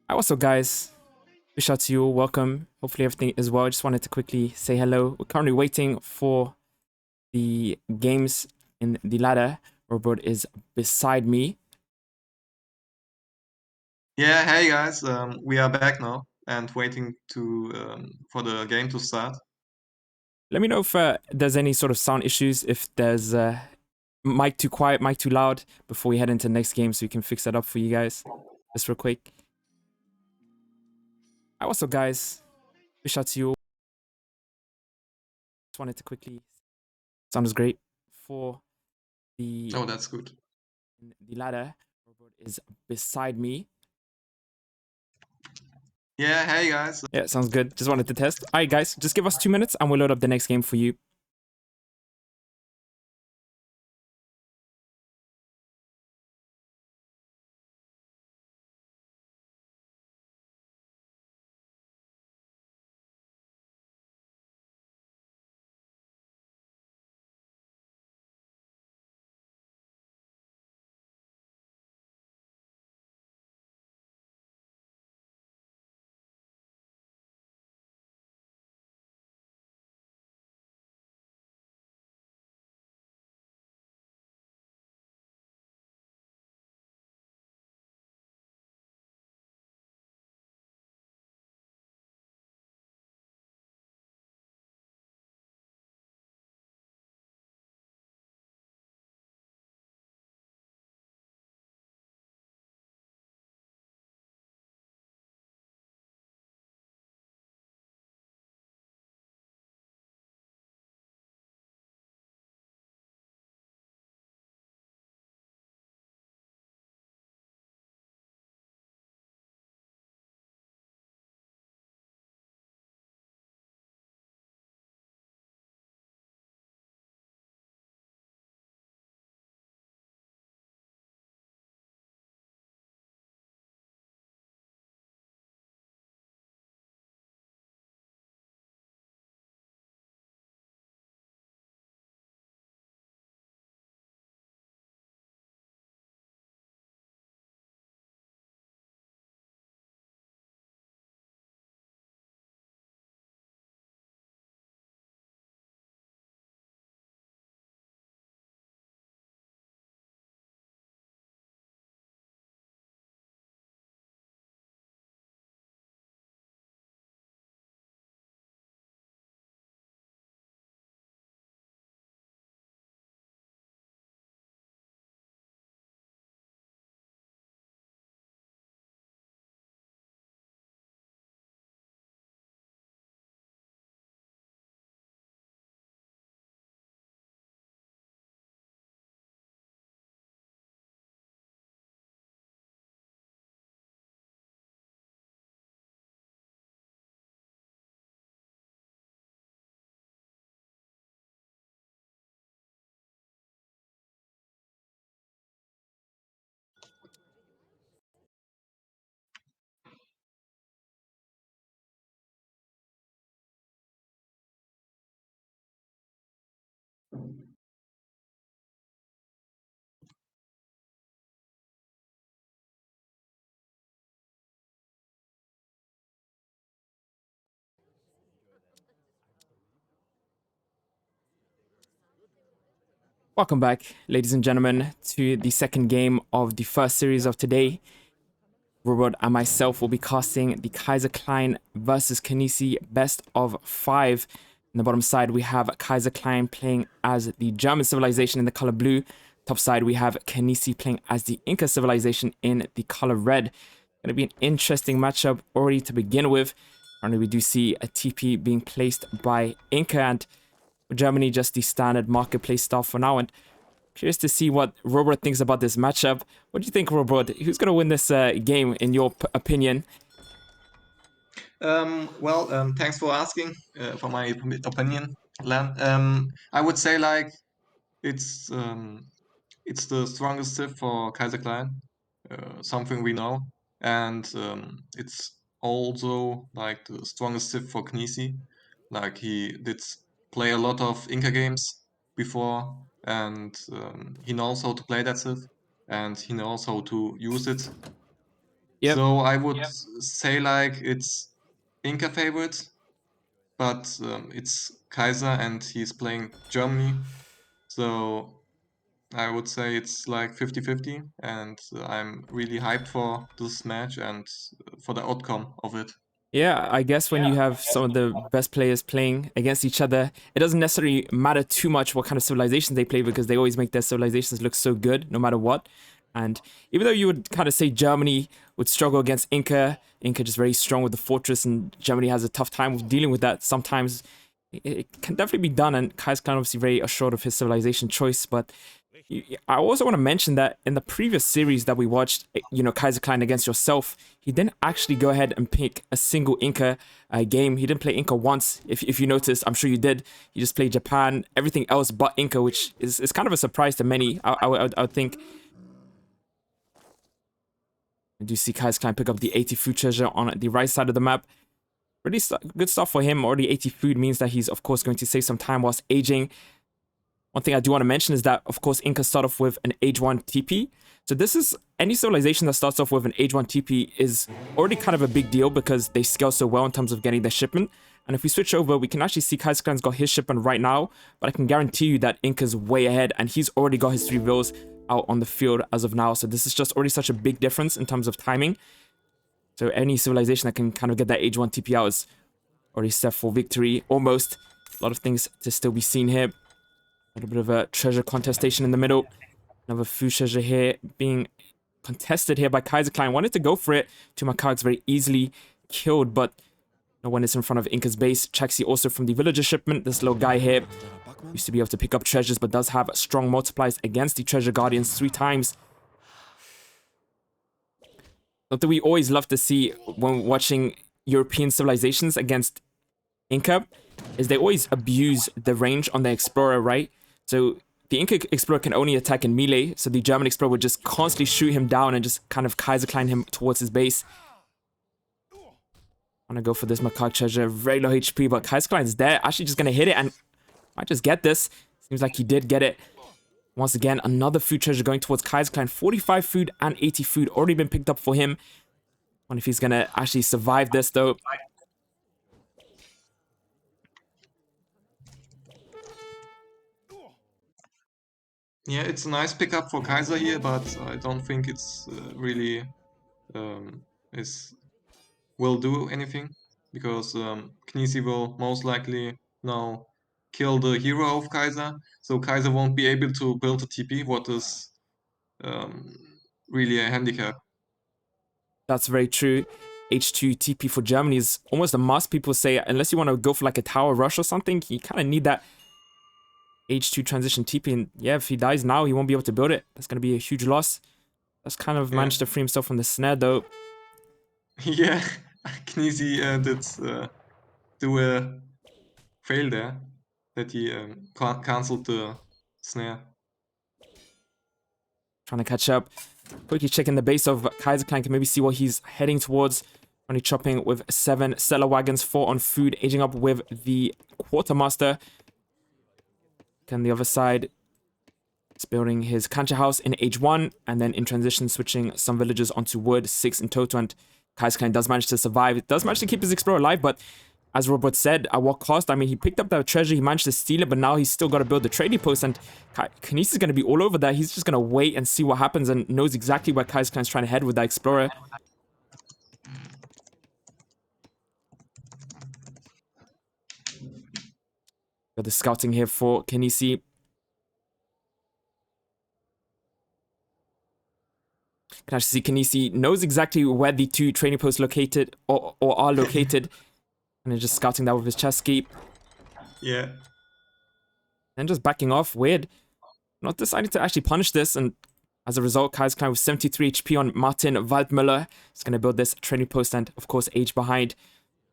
Hi, what's up, guys? Big shout to you all. Welcome. Hopefully, everything is well. Just wanted to quickly say hello. We're currently waiting for the games in the ladder. Robert is beside me. Yeah, hey guys, we are back now and waiting to for the game to start. Let me know if there's any sort of sound issues, if there's mic too quiet, mic too loud, before we head into the next game so we can fix that up for you guys. Just real quick. Hi, what's up, guys? Big shout to you all. Just wanted to quickly. Sound is great for the Oh, that's good. ladder. Robert is beside me. Yeah, hey guys. Yeah, sounds good. Just wanted to test. All right, guys, just give us 2 minutes and we'll load up the next game for you. Welcome back, ladies and gentlemen, to the second game of the first series of today. Robert and myself will be casting the Kaiserklein versus Kynesie best of 5. On the bottom side, we have Kaiserklein playing as the German civilization in the color blue. Top side, we have Kynesie playing as the Inca civilization in the color red. Going to be an interesting matchup already to begin with. Currently, we do see a TP being placed by Inca, and Germany just the standard marketplace stuff for now. And curious to see what Robert thinks about this matchup. What do you think, Robert? Who's going to win this game, in your opinion? Thanks for asking for my opinion, Len. I would say like it's um, it's the strongest tip for Kaiserklein, something we know, and it's also like the strongest tip for Kynesie. Like he did play a lot of Inca games before, and he knows how to play that civ, and he knows how to use it. Yep. So I would say like it's Inca favorites, but it's Kaiser and he's playing Germany. So I would say it's like 50-50, and I'm really hyped for this match and for the outcome of it. Yeah, I guess when you have some of the best players playing against each other, it doesn't necessarily matter too much what kind of civilizations they play because they always make their civilizations look so good no matter what. And even though you would kind of say Germany would struggle against Inca, Inca just very strong with the fortress, and Germany has a tough time with dealing with that. Sometimes it can definitely be done, and Kai's obviously very assured of his civilization choice, but I also want to mention that in the previous series that we watched, Kaiserklein against yourself, he didn't actually go ahead and pick a single Inca game. He didn't play Inca once, if you noticed. I'm sure you did. He just played Japan, everything else but Inca, which is kind of a surprise to many, I would think. I do see Kaiserklein pick up the 80 food treasure on the right side of the map. Really good stuff for him. Already 80 food means that he's, of course, going to save some time whilst aging. One thing I do want to mention is that, of course, Inca start off with an age 1 TP. So this is, any civilization that starts off with an age 1 TP is already kind of a big deal because they scale so well in terms of getting their shipment. And if we switch over, we can actually see Kaiserklein's got his shipment right now, but I can guarantee you that Inca's way ahead and he's already got his 3 vills out on the field as of now. So this is just already such a big difference in terms of timing. So any civilization that can kind of get that age 1 TP out is already set for victory, almost. A lot of things to still be seen here. A little bit of a treasure contestation in the middle. Another food treasure here being contested here by Kaiserklein. Wanted to go for it. Two Macaques very easily killed, but no one is in front of Inca's base. Chaxi also from the villager shipment. This little guy here used to be able to pick up treasures, but does have strong multipliers against the treasure guardians 3 times. Something we always love to see when watching European civilizations against Inca is they always abuse the range on the explorer, right? So the Inca explorer can only attack in melee, so the German explorer would just constantly shoot him down and just kind of Kaiserklein him towards his base. I'm gonna go for this Macaque treasure, very low HP, but Kaiserklein's there, actually just gonna hit it and might just get this. Seems like he did get it. Once again, another food treasure going towards Kaiserklein. 45 food and 80 food already been picked up for him. Wonder if he's gonna actually survive this though. Yeah, it's a nice pickup for Kaiser here, but I don't think it's really will do anything because Kynesie will most likely now kill the hero of Kaiser, so Kaiser won't be able to build a TP, what is um, really a handicap. That's very true. H2 TP for Germany is almost a must. People say, unless you want to go for like a tower rush or something, you kind of need that H2 transition TP. And yeah, if he dies now, he won't be able to build it. That's going to be a huge loss. That's kind of managed to free himself from the snare though. Yeah, Kynesie did do a fail there, that he cancelled the snare. Trying to catch up. Quickly checking the base of Kaiserklein, can maybe see what he's heading towards. Only chopping with 7 cellar wagons, 4 on food, aging up with the quartermaster. On the other side, it's building his cancha house in age 1, and then in transition switching some villagers onto wood, 6 in total, and Kaiserklein does manage to survive. It does manage to keep his explorer alive, but as Robert said, at what cost? I mean, he picked up that treasure, he managed to steal it, but now he's still got to build the trading post, and Kynesie is going to be all over that. He's just going to wait and see what happens and knows exactly where Kaiserklein's trying to head with that explorer. Got the scouting here for Kynesie. Can actually see Kynesie knows exactly where the 2 trading posts located or are located. And then just scouting that with his chest key. Yeah. And just backing off. Weird. Not deciding to actually punish this. And as a result, Kaiserklein with 73 HP on Martin Waldmüller is going to build this trading post and, of course, age behind.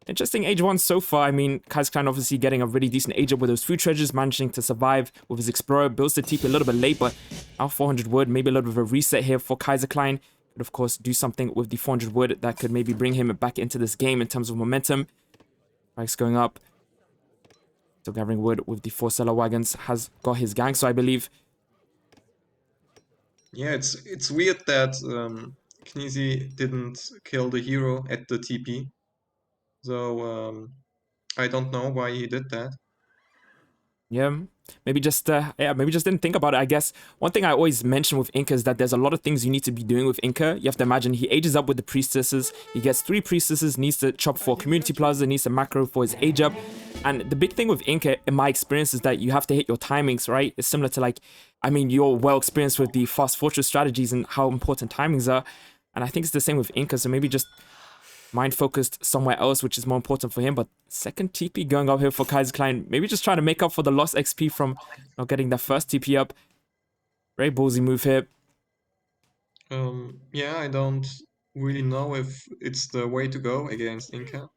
Interesting age 1 so far. I mean, Kaiserklein obviously getting a really decent age up with those food treasures, managing to survive with his explorer. Builds the TP a little bit late, but now 400 wood. Maybe a little bit of a reset here for Kaiserklein. Could, of course, do something with the 400 wood that could maybe bring him back into this game in terms of momentum. Price going up. Still gathering wood with the 4 cellar wagons. Has got his gang, so I believe. Yeah, it's weird that Kynesie didn't kill the hero at the TP. So I don't know why he did that. Yeah, maybe just maybe just didn't think about it. I guess one thing I always mention with Inca is that there's a lot of things you need to be doing with Inca. You have to imagine he ages up with the priestesses. He gets 3 priestesses, needs to chop for community plaza, needs to macro for his age up. And the big thing with Inca, in my experience, is that you have to hit your timings, right? It's similar to like, I mean, you're well experienced with the fast fortress strategies and how important timings are. And I think it's the same with Inca. So maybe just mind focused somewhere else, which is more important for him. But second TP going up here for Kaiserklein, maybe just trying to make up for the lost XP from not getting that first TP up. Very ballsy move here. Yeah, I don't really know if it's the way to go against Inca.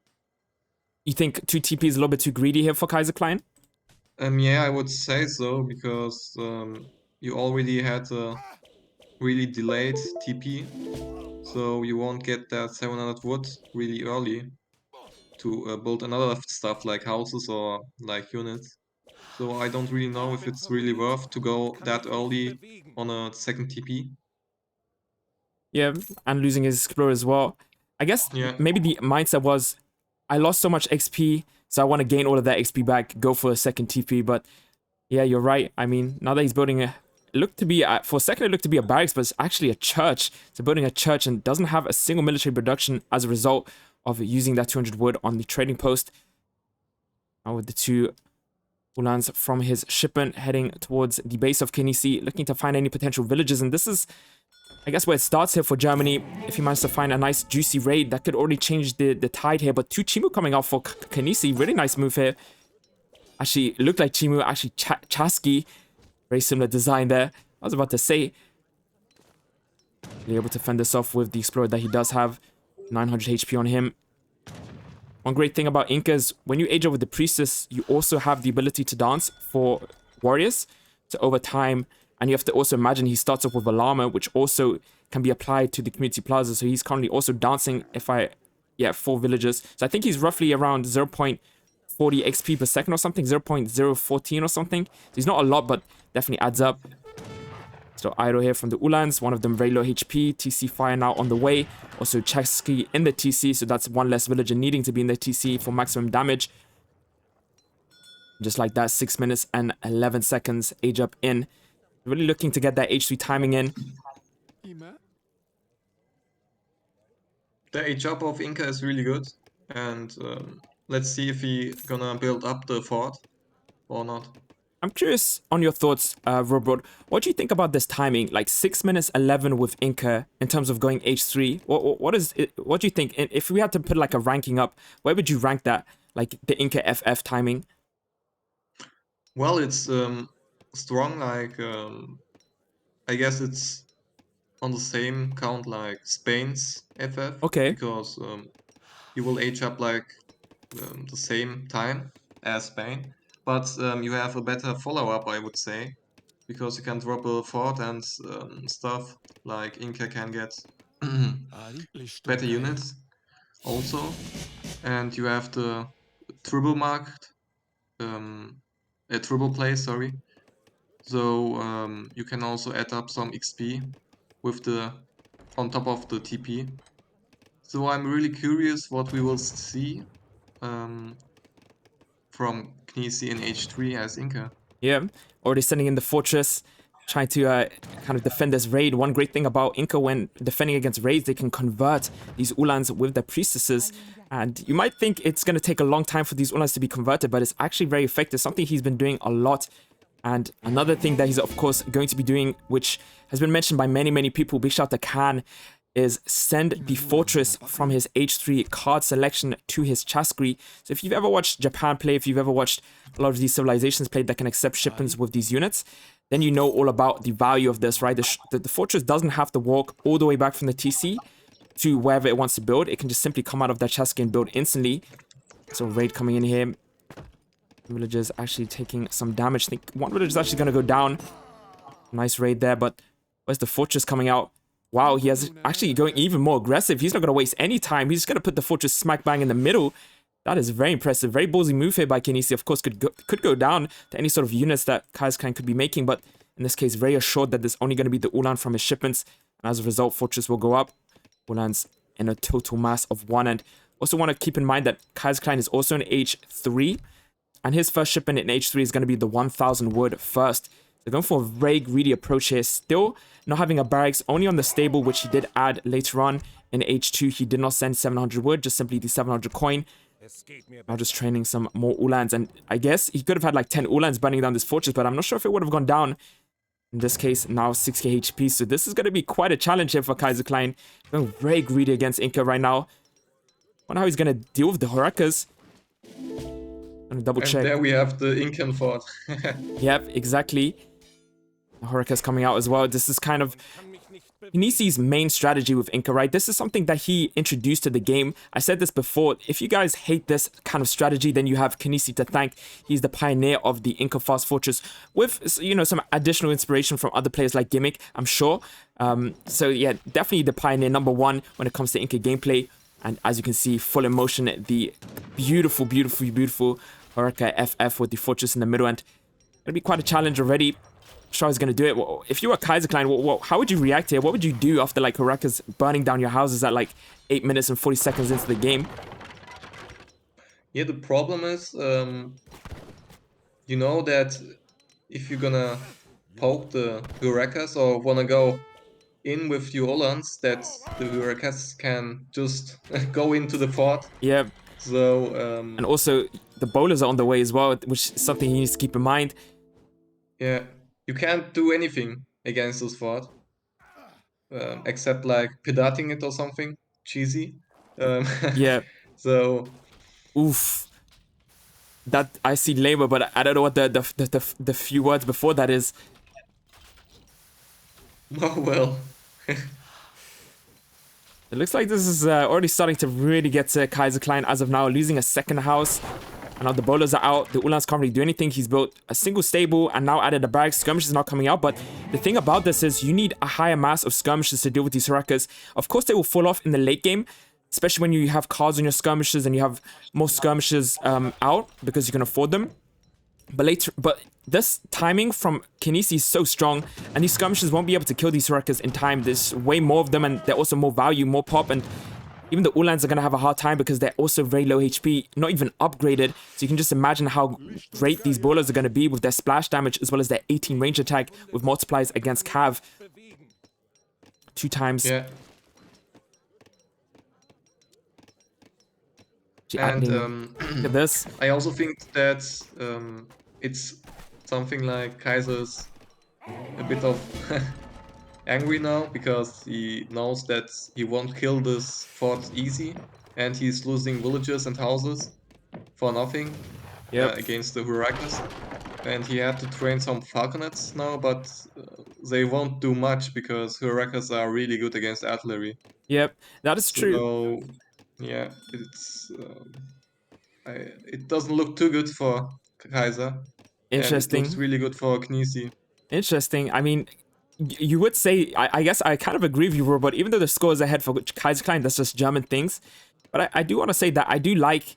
You think 2 TP is a little bit too greedy here for Kaiserklein? Yeah, I would say so because you already had a really delayed TP, so you won't get that 700 wood really early to build another stuff like houses or like units. So I don't really know if it's really worth to go that early on a second TP. Yeah, and losing his explorer as well. I guess Yeah, maybe the mindset was, I lost so much XP, so I want to gain all of that XP back, go for a second TP. But yeah, you're right. I mean, now that he's building a, it looked to be, for a second it looked to be a barracks, but it's actually a church. So building a church and doesn't have a single military production as a result of using that 200 wood on the trading post. Now with the 2 Ulans from his shipment heading towards the base of Kynesie, looking to find any potential villages. And this is, I guess, where it starts here for Germany. If he managed to find a nice juicy raid, that could already change the tide here. But 2 Chimu coming out for Kynesie. Really nice move here. Actually, it looked like Chimu, actually Chasky. Very similar design there. I was about to say, really able to fend this off with the Explorer that he does have. 900 HP on him. One great thing about Inca is when you age over the Priestess, you also have the ability to dance for warriors. So over time, and you have to also imagine he starts off with a llama, which also can be applied to the community plaza. So he's currently also dancing, yeah, 4 villagers. So I think he's roughly around 0.40 XP per second or something, 0.014 or something. So he's not a lot, but definitely adds up. So Iroh here from the Ulans, one of them very low HP. TC fire now on the way. Also Chesky in the TC, so that's 1 less villager needing to be in the TC for maximum damage. Just like that, 6 minutes and 11 seconds, age up in. Really looking to get that H3 timing in. the age up of Inca is really good, and let's see if he gonna build up the fort or not. I'm curious on your thoughts, Robert. What do you think about this timing? Like 6 minutes 11 with Inca in terms of going H3. What is it, what do you think? If we had to put like a ranking up, where would you rank that? Like the Inca FF timing? Well, it's strong. Like I guess it's on the same count like Spain's FF Okay. because you will age up like the same time as Spain, but you have a better follow-up, I would say, because you can drop a fort and stuff like Inca can get better units also, and you have the triple marked a triple play, sorry. So you can also add up some XP with the on top of the TP. So I'm really curious what we will see from Kynesie in H3 as Inca. Yeah, already sending in the fortress, trying to kind of defend this raid. One great thing about Inca when defending against raids, they can convert these Ulans with their priestesses. And you might think it's going to take a long time for these Ulans to be converted, but it's actually very effective, something he's been doing a lot. And another thing that he's, of course, going to be doing, which has been mentioned by many, many people, big shout to Khan, is send the fortress from his H3 card selection to his Chasqui. So if you've ever watched Japan play, if you've ever watched a lot of these civilizations play that can accept shipments with these units, then you know all about the value of this, right? The fortress doesn't have to walk all the way back from the TC to wherever it wants to build. It can just simply come out of that Chasqui and build instantly. So raid coming in here. Villagers actually taking some damage. I think one village is actually going to go down. Nice raid there, but where's the fortress coming out? Wow, he has actually going even more aggressive. He's not going to waste any time. He's just going to put the fortress smack bang in the middle. That is very impressive. Very ballsy move here by Kynesie. Of course, could go down to any sort of units that Kaiserklein could be making, but in this case, very assured that there's only going to be the Ulan from his shipments. And as a result, fortress will go up. Ulan's in a total mass of 1. And also want to keep in mind that Kaiserklein is also in H3. And his first shipment in H3 is going to be the 1000 wood first. They're going for a very greedy approach here. Still not having a barracks, only on the stable, which he did add later on. In H2, he did not send 700 wood, just simply the 700 coin. Now just training some more Ulans. And I guess he could have had like 10 Ulans burning down this fortress, but I'm not sure if it would have gone down. In this case, now 6k HP. So this is going to be quite a challenge here for Kaiserklein. Going very greedy against Inca right now. Wonder how he's going to deal with the Horekas. Gonna double check. And there we have the Incan fort. Yep, exactly. The Horekas coming out as well. This is kind of Kynesie's main strategy with Inca, right? This is something that he introduced to the game. I said this before. If you guys hate this kind of strategy, then you have Kynesie to thank. He's the pioneer of the Inca Fast Fortress with, you know, some additional inspiration from other players like Gimmick, I'm sure. So yeah, definitely the pioneer #1 when it comes to Inca gameplay. And as you can see, full in motion, the beautiful, beautiful, beautiful Horeca FF with the fortress in the middle. And it'll be quite a challenge already. Sure he's going to do it. Well, if you were Kaiserklein, how would you react here? What would you do after like Horeca's burning down your houses at like 8 minutes and 40 seconds into the game? Yeah, the problem is, you know that if you're gonna poke the Horekas or wanna go in with your Uhlans, that the Horekas can just go into the fort. Yeah. So, and also the bowlers are on the way as well, which is something he needs to keep in mind. Yeah, you can't do anything against this fort. Except like pedating it or something cheesy. Yeah. So. Oof. That I see labor, but I don't know what the few words before that is. Oh well. It looks like this is already starting to really get to Kaiserklein as of now, losing a second house. And now the bowlers are out. The Uhlans can't really do anything. He's built a single stable and now added a barracks. Skirmishes not coming out. But the thing about this is you need a higher mass of skirmishes to deal with these Horekas. Of course, they will fall off in the late game, especially when you have cards on your skirmishes and you have more skirmishes out because you can afford them. But this timing from Kynesie is so strong, and these skirmishes won't be able to kill these Horekas in time. There's way more of them, and they're also more value, more pop, and even the Uhlans are going to have a hard time because they're also very low HP, not even upgraded. So you can just imagine how great these bowlers are going to be with their splash damage as well as their 18 range attack with multipliers against Cav. 2 times. Yeah. And look at this. I also think that it's something like Kaiser's a bit of angry now because he knows that he won't kill this fort easy and he's losing villages and houses for nothing against the Horekas. And he had to train some falconets now, but they won't do much because Horekas are really good against artillery. Yep, that is true. So yeah, it's it doesn't look too good for Kaiser. Interesting. And it looks really good for Kynesie. Interesting. I mean, you would say, I guess I kind of agree with you, Robert, even though the score is ahead for Kaiserklein, that's just German things. But I do want to say that I do like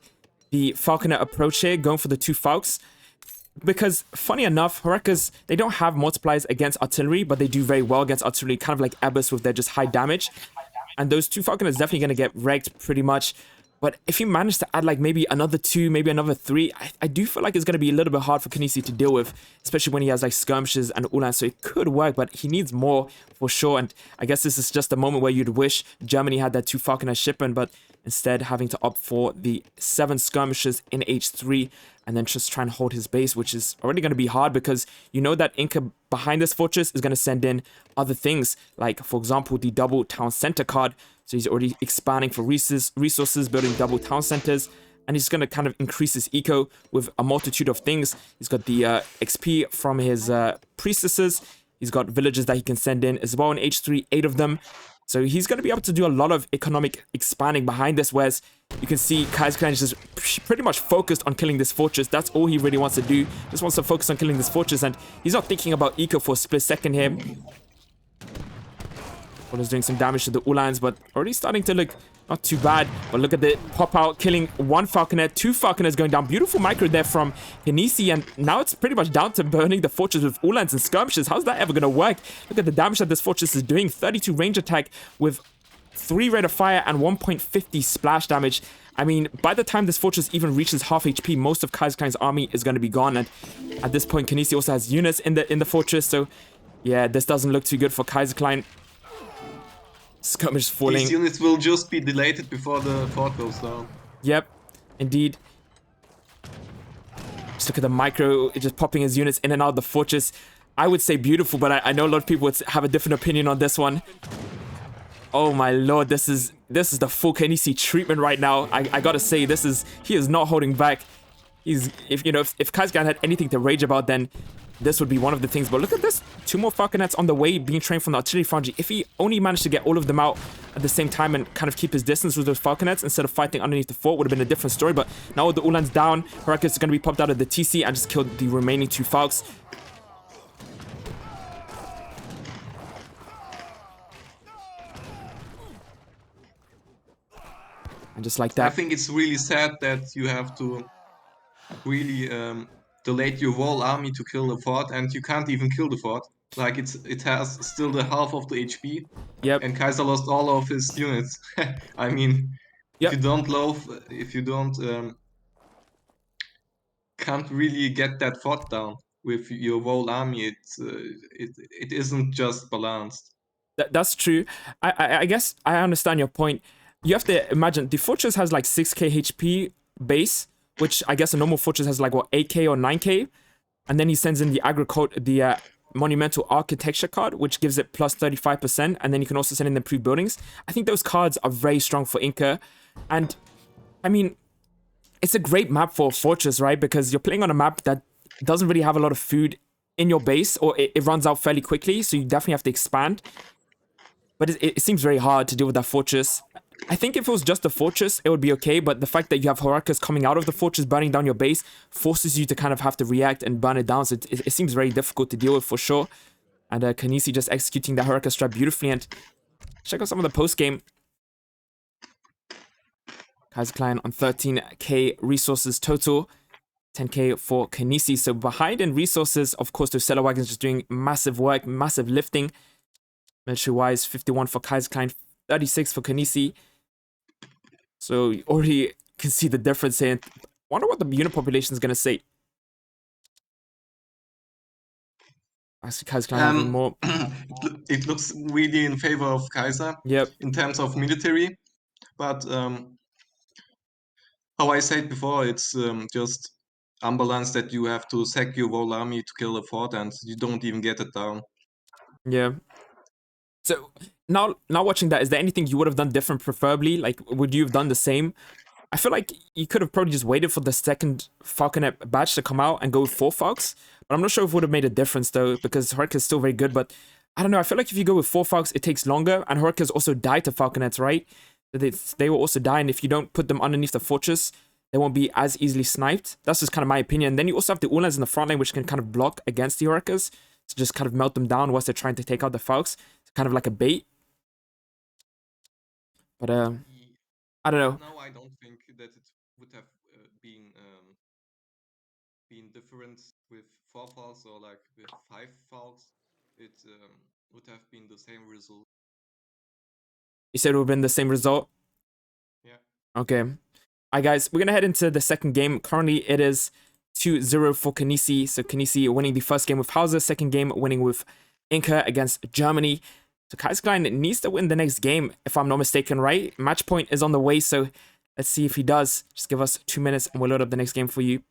the falconer approach here, going for the 2 falcons. Because, funny enough, Horekas, they don't have multipliers against artillery, but they do very well against artillery, kind of like Abyss with their just high damage. And those 2 falconers are definitely going to get wrecked pretty much. But if you manage to add like maybe another 2, maybe another 3, I do feel like it's going to be a little bit hard for Kynesie to deal with, especially when he has like skirmishes and Uhlans. So it could work, but he needs more for sure. And I guess this is just a moment where you'd wish Germany had that 2 falconer shipment, but instead having to opt for the 7 skirmishes in H3 and then just try and hold his base, which is already going to be hard because you know that Inca behind this fortress is going to send in other things, like, for example, the double town center card. So he's already expanding for resources, building double town centers, and he's going to kind of increase his eco with a multitude of things. He's got the XP from his priestesses. He's got villages that he can send in as well in H3, 8 of them. So he's going to be able to do a lot of economic expanding behind this, whereas you can see Kaiserklein is just pretty much focused on killing this fortress. That's all he really wants to do. Just wants to focus on killing this fortress, and he's not thinking about eco for a split second here. Well, is doing some damage to the Uhlans, but already starting to look not too bad. But look at the pop out, killing 1 falconer, 2 falconers going down. Beautiful micro there from Kynesie, and now it's pretty much down to burning the fortress with Uhlans and skirmishes. How's that ever going to work? Look at the damage that this fortress is doing. 32 range attack with 3 rate of fire and 1.50 splash damage. I mean, by the time this fortress even reaches half HP, most of Kaiserklein's army is going to be gone. And at this point, Kynesie also has units in the fortress. So, yeah, this doesn't look too good for Kaiserklein. Skirmish is falling. These units will just be deleted before the fort goes down. Yep, indeed. Just look at the micro, just popping his units in and out of the fortress. I would say beautiful, but I know a lot of people would have a different opinion on this one. Oh my lord, this is the full Kynesie treatment right now. I gotta say, he is not holding back. If Kaiserklein had anything to rage about, then this would be one of the things. But look at this, 2 more falconets on the way being trained from the artillery foundry. If he only managed to get all of them out at the same time and kind of keep his distance with those falconets instead of fighting underneath the fort, would have been a different story. But now with the Ulans down, Heracles is going to be popped out of the TC and just killed the remaining 2 falcons. And just like that. I think it's really sad that you have to really delay your whole army to kill the fort, and you can't even kill the fort. Like it has still the half of the HP. Yep. And Kaiser lost all of his units. I mean, Yep. if you don't can't really get that fort down with your whole army, it isn't just balanced. That's true. I guess I understand your point. You have to imagine the fortress has like 6k HP base, which I guess a normal fortress has like what 8k or 9k, and then he sends in the monumental architecture card, which gives it plus 35%, and then you can also send in the improved buildings. I think those cards are very strong for Inca, and I mean, it's a great map for a fortress, right? Because you're playing on a map that doesn't really have a lot of food in your base, or it runs out fairly quickly, so you definitely have to expand. But it seems very hard to deal with that fortress. I think if it was just a fortress, it would be okay, but the fact that you have Heracles coming out of the fortress, burning down your base, forces you to kind of have to react and burn it down, so it seems very difficult to deal with for sure. And Kynesie just executing the Heracles strat beautifully, and check out some of the post-game. Kaiserklein on 13k resources total, 10k for Kynesie. So behind in resources, of course, those seller wagons just doing massive work, massive lifting. Military-wise, 51 for Kaiserklein, 36 for Kynesie. So you already can see the difference here. Wonder what the unit population is going to say. I see Kaiserklein having more. It looks really in favor of Kaiser Yep. in terms of military, but how I said before, it's just unbalanced that you have to sack your whole army to kill the fort, and you don't even get it down. Yeah. So now watching that, is there anything you would have done different, preferably? Like, would you have done the same? I feel like you could have probably just waited for the second Falconet batch to come out and go with 4 Falcons. But I'm not sure if it would have made a difference, though, because Heracles is still very good. But I don't know. I feel like if you go with 4 Falcons, it takes longer. And Heracles also die to Falconets, right? They will also die. And if you don't put them underneath the fortress, they won't be as easily sniped. That's just kind of my opinion. Then you also have the Ulans in the front line, which can kind of block against the Heracles to just kind of melt them down whilst they're trying to take out the Falcons. It's kind of like a bait. But I don't know. No, I don't think that it would have been different with 4 falls or like with 5 falls. It would have been the same result. You said it would have been the same result? Yeah. Okay. Alright, guys, we're going to head into the second game. Currently, it is 2-0 for Kynesie. So Kynesie winning the first game with Hauser, second game winning with Inca against Germany. So Kaiserklein needs to win the next game, if I'm not mistaken, right? Match point is on the way, so let's see if he does. Just give us 2 minutes and we'll load up the next game for you.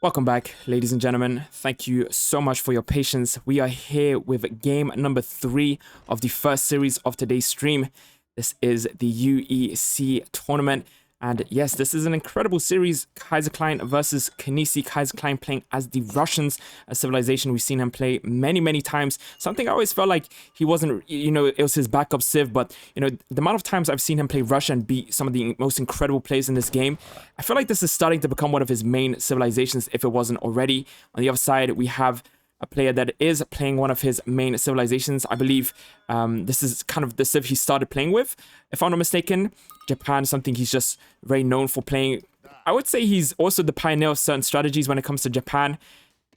Welcome back, ladies and gentlemen. Thank you so much for your patience. We are here with game number 3 of the first series of today's stream. This is the UEC tournament. And yes, this is an incredible series. Kaiserklein versus Kynesie. Kaiserklein playing as the Russians, a civilization we've seen him play many times. Something I always felt like he wasn't, it was his backup civ, but, the amount of times I've seen him play Russia and beat some of the most incredible players in this game, I feel like this is starting to become one of his main civilizations, if it wasn't already. On the other side, we have a player that is playing one of his main civilizations. I believe this is kind of the civ he started playing with, if I'm not mistaken. Japan, something he's just very known for playing. I would say he's also the pioneer of certain strategies when it comes to Japan.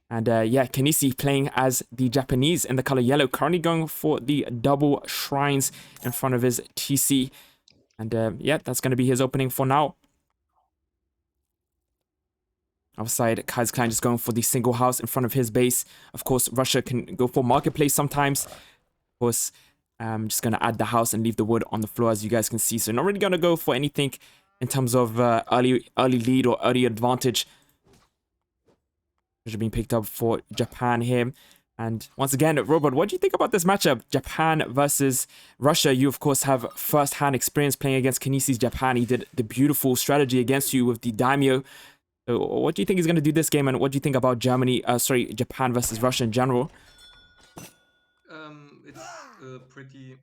And yeah, Kynesie playing as the Japanese in the color yellow, currently going for the double shrines in front of his TC. And yeah, that's going to be his opening for now. Outside, Kaiserklein just going for the single house in front of his base. Of course, Russia can go for marketplace sometimes. Of course, I'm just going to add the house and leave the wood on the floor, as you guys can see. So not really going to go for anything in terms of early lead or early advantage. Being picked up for Japan here. And once again, Robert, what do you think about this matchup? Japan versus Russia. You, of course, have first-hand experience playing against Kynesie's Japan. He did the beautiful strategy against you with the daimyo. So what do you think he's going to do this game, and what do you think about Japan versus Russia in general? It's a pretty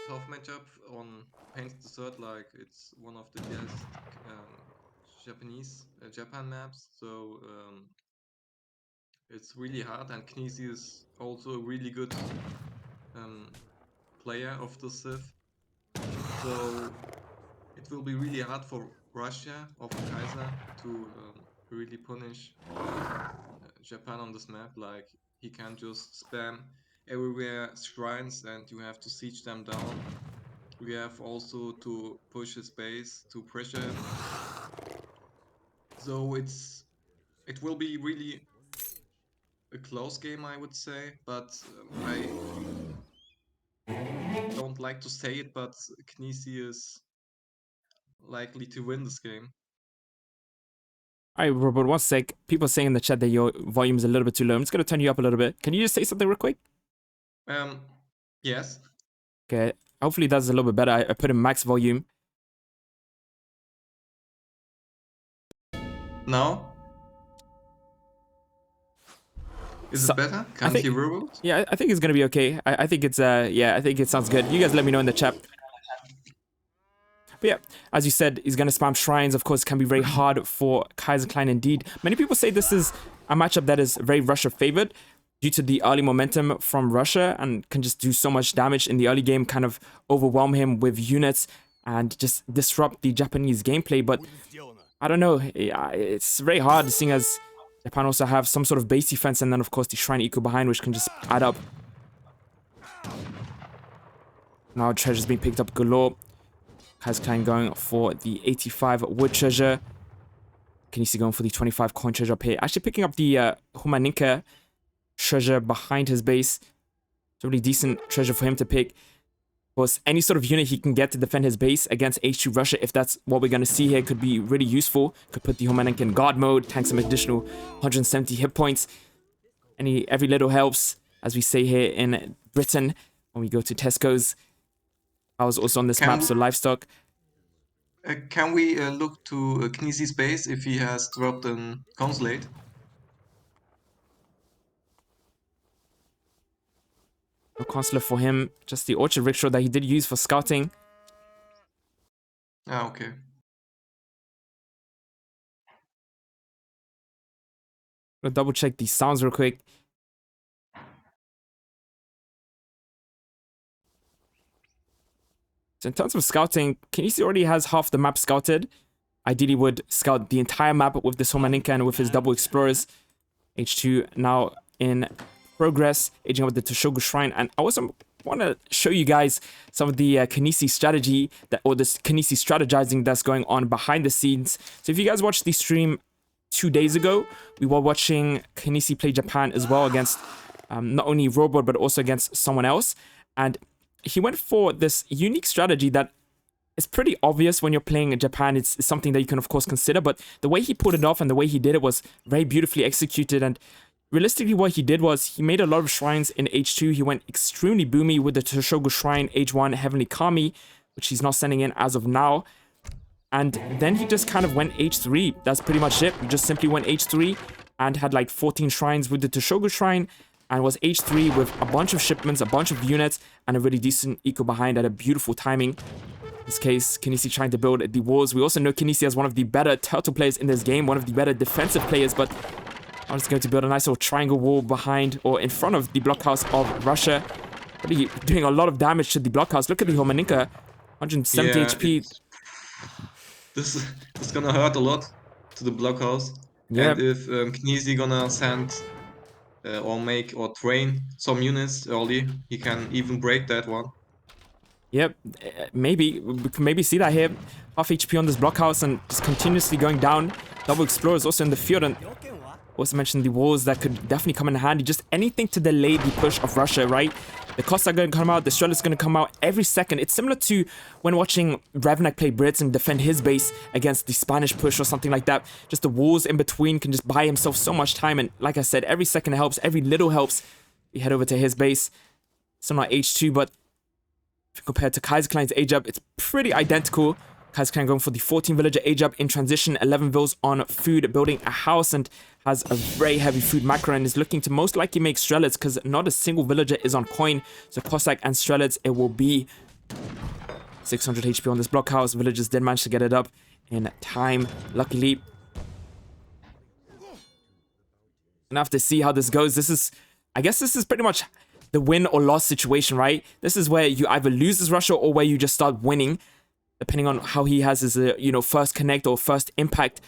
tough matchup on Pain's Desert. Like, it's one of the best Japan maps. So it's really hard, and Kynesie is also a really good player of the civ. So it will be really hard for Russia or for Kaiser to really punish Japan on this map. Like, he can just spam everywhere shrines and you have to siege them down. We have also to push his base to pressure him. So it will be really a close game, I would say, but I don't like to say it, but Kynesie is likely to win this game. All right, Robert, one sec. People saying in the chat that your volume is a little bit too low. I'm just going to turn you up a little bit. Can you just say something real quick? Yes. Okay, hopefully that's a little bit better. I put in max volume. Now? Is it better? Can't hear Robert? Yeah, I think it's gonna be okay. I think it's yeah, I think it sounds good. You guys let me know in the chat. But yeah, as you said, he's gonna spam shrines. Of course, it can be very hard for Kaiserklein indeed. Many people say this is a matchup that is very Russia favored due to the early momentum from Russia and can just do so much damage in the early game, kind of overwhelm him with units and just disrupt the Japanese gameplay. But I don't know, it's very hard seeing as Japan also have some sort of base defense, and then of course the shrine eco behind, which can just add up. Now treasure's being picked up galore. Kaiserklein going for the 85 wood treasure. Kynesie going for the 25 coin treasure up here. Actually picking up the Humaninka treasure behind his base. It's a really decent treasure for him to pick. Of course, any sort of unit he can get to defend his base against H2 Russia, if that's what we're going to see here, could be really useful. Could put the Humaninka in guard mode, tank some additional 170 hit points. Every little helps, as we say here in Britain when we go to Tesco's. I was also on this map, so livestock. Can we look to Kniese's base if he has dropped a consulate? No consulate for him, just the orchard rickshaw that he did use for scouting. Ah, okay. I'll double check the sounds real quick. So in terms of scouting, Kynesie already has half the map scouted. Ideally would scout the entire map with this Humaninka and with his double explorers. H2 now in progress, aging up with the Toshogu Shrine. And I also want to show you guys some of the Kynesie strategy, or this Kynesie strategizing that's going on behind the scenes. So if you guys watched the stream 2 days ago, we were watching Kynesie play Japan as well against not only Robot, but also against someone else. And he went for this unique strategy that it's pretty obvious when you're playing in Japan. It's something that you can, of course, consider. But the way he pulled it off and the way he did it was very beautifully executed. And realistically, what he did was he made a lot of shrines in H2. He went extremely boomy with the Toshogu Shrine, H1, Heavenly Kami, which he's not sending in as of now. And then he just kind of went H3. That's pretty much it. He just simply went H3 and had like 14 shrines with the Toshogu Shrine and was H3 with a bunch of shipments, a bunch of units, and a really decent eco behind at a beautiful timing. In this case, Kynesie trying to build the walls. We also know Kynesie as one of the better turtle players in this game, one of the better defensive players, but I'm just going to build a nice little triangle wall behind or in front of the blockhouse of Russia. Really doing a lot of damage to the blockhouse. Look at the Homaninka, 170 HP. This is gonna hurt a lot to the blockhouse. Yeah. And if Kynesie gonna send or make or train some units early, he can even break that one. Yep, maybe. We can maybe see that here. Half HP on this blockhouse and just continuously going down. Double Explorers also in the field, and also mentioned the walls that could definitely come in handy. Just anything to delay the push of Russia, right? The costs are going to come out, the Strel is going to come out every second. It's similar to when watching Revnak play Brits and defend his base against the Spanish push or something like that. Just the walls in between can just buy himself so much time. And like I said, every second helps, every little helps. We head over to his base. Still not H2, but compared to Kaiserklein's age up, it's pretty identical. Kaiserklein going for the 14 villager age up in transition, 11 vills on food, building a house, and has a very heavy food macro and is looking to most likely make Strelets because not a single villager is on coin. So Cossack and Strelets, it will be 600 HP on this blockhouse. Villagers did manage to get it up in time, luckily. And have to see how this goes. This is, I guess this is pretty much the win or loss situation, right? This is where you either lose as Russia or where you just start winning, depending on how he has his, first connect or first impact.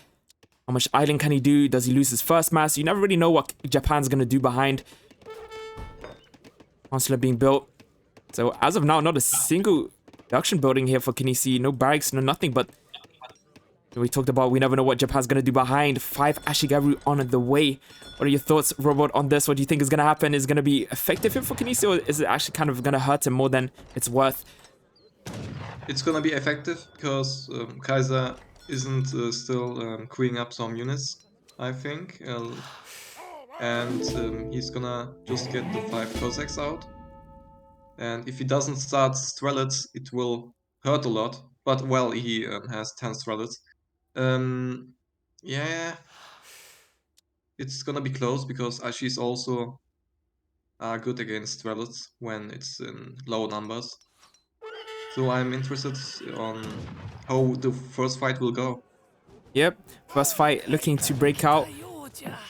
How much idling can he do? Does he lose his first mass? You never really know what Japan's going to do behind. Consulate being built. So as of now, not a single production building here for Kynesie. No barracks, no nothing, but we talked about we never know what Japan's going to do behind. 5 Ashigaru on the way. What are your thoughts, Robot, on this? What do you think is going to happen? Is it going to be effective here for Kynesie, or is it actually kind of going to hurt him more than it's worth? It's gonna be effective because Kaiser isn't still queuing up some units, I think. And he's gonna just get the 5 Cossacks out. And if he doesn't start Strelets, it will hurt a lot. But, well, he has 10 Strelets. Yeah, it's gonna be close because Ashi is also good against Strelets when it's in low numbers. So I'm interested on how the first fight will go. Yep, first fight looking to break out.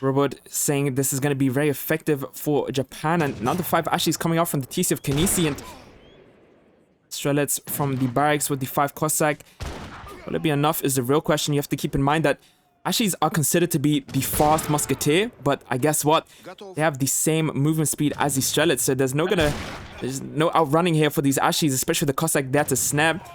Robot saying this is going to be very effective for Japan. And now the 5 Ashis coming out from the TC of Kynesie and Strelets from the barracks with the 5 Cossack. Will it be enough is the real question. You have to keep in mind that Ashis are considered to be the fast musketeer, but I guess what? They have the same movement speed as the Strelets, so there's no outrunning here for these Ashis, especially the Cossack there to snap.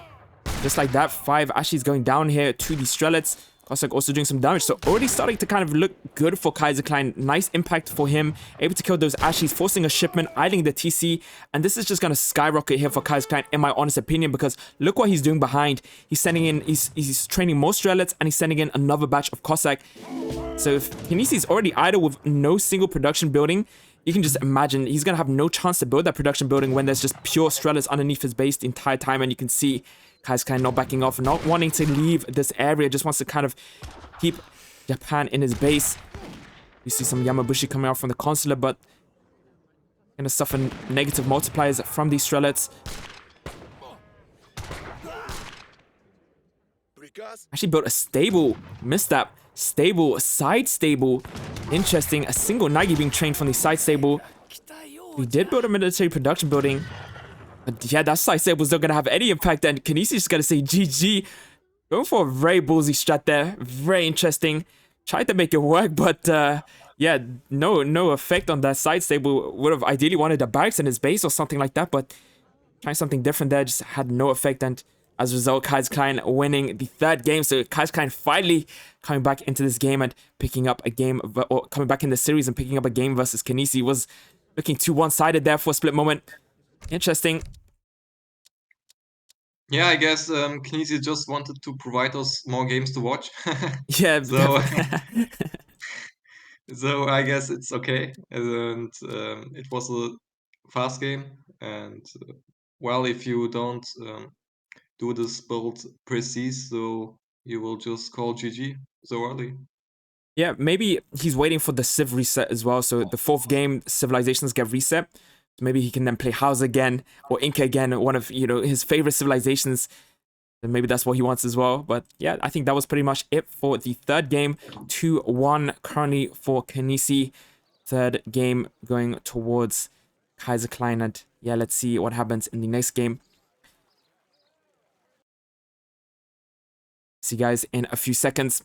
Just like that, 5 Ashis going down here to the Strelets. Cossack also doing some damage, so already starting to kind of look good for Kaiserklein. Nice impact for him, able to kill those Ashis, forcing a shipment, idling the TC, and this is just going to skyrocket here for Kaiserklein, in my honest opinion, because look what he's doing behind. He's sending in, he's training more Strelets, and he's sending in another batch of Cossack. So if Kynesie is already idle with no single production building, you can just imagine he's going to have no chance to build that production building when there's just pure Strelets underneath his base the entire time, and you can see Kaiserklein not backing off, not wanting to leave this area, just wants to kind of keep Japan in his base. You see some Yamabushi coming out from the consulate, but gonna suffer negative multipliers from these Strelets. Actually built a stable, missed that. Stable, side stable. Interesting, a single Nagi being trained from the side stable. We did build a military production building. But yeah, that side stable is not going to have any impact, and Kynesie is going to say GG. Going for a very ballsy strat there. Very interesting. Tried to make it work, but yeah, no effect on that side stable. Would have ideally wanted a barracks in his base or something like that, but trying something different there just had no effect, and as a result, Kaiserklein winning the 3rd game. So Kaiserklein finally coming back into this game and picking up a game, or coming back in the series and picking up a game versus Kynesie. Was looking too one-sided there for a split moment. Interesting. Yeah, I guess Kynesie just wanted to provide us more games to watch. Yeah, So definitely. so I guess it's okay. And it was a fast game. And well, if you don't do this build precise, so you will just call GG so early. Yeah, maybe he's waiting for the Civ reset as well. So the fourth game, civilizations get reset. So maybe he can then play House again or Inca again, one of his favorite civilizations. And maybe that's what he wants as well. But yeah, I think that was pretty much it for the third game. 2-1 currently for Kynesie. Third game going towards Kaiserklein. And yeah, let's see what happens in the next game. See you guys in a few seconds.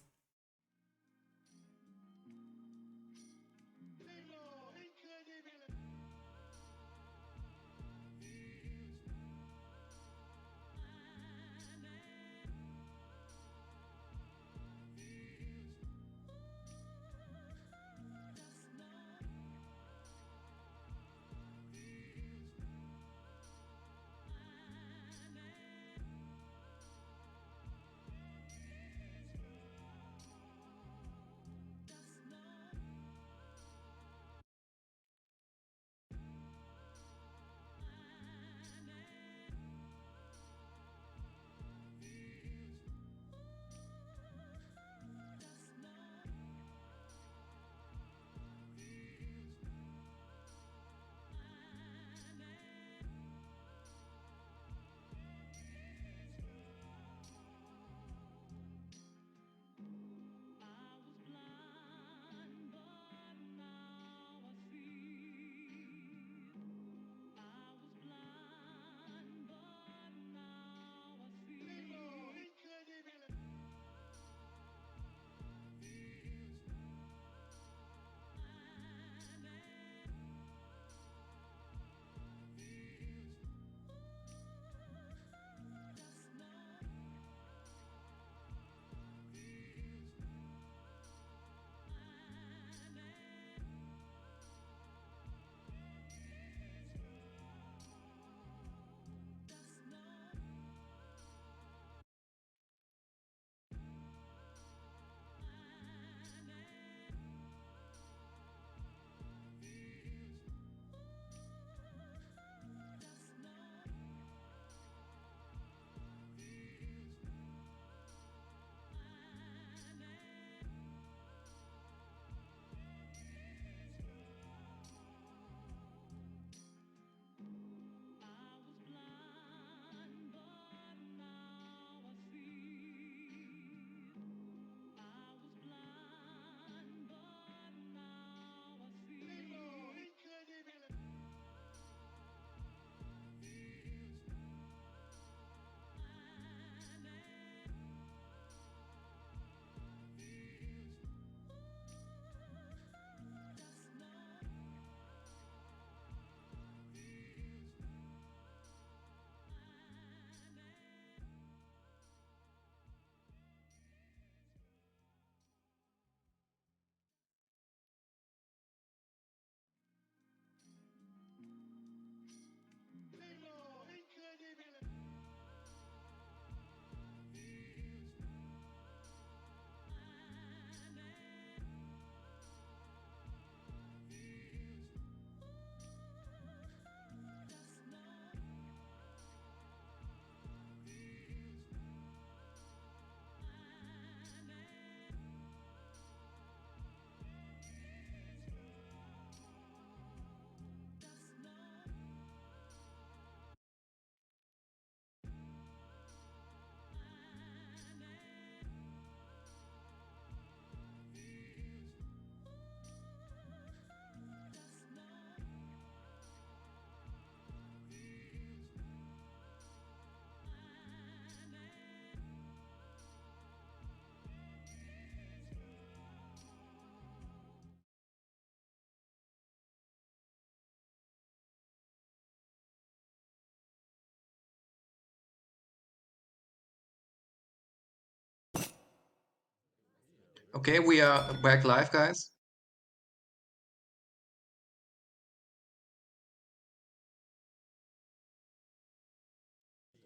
Okay, we are back live, guys.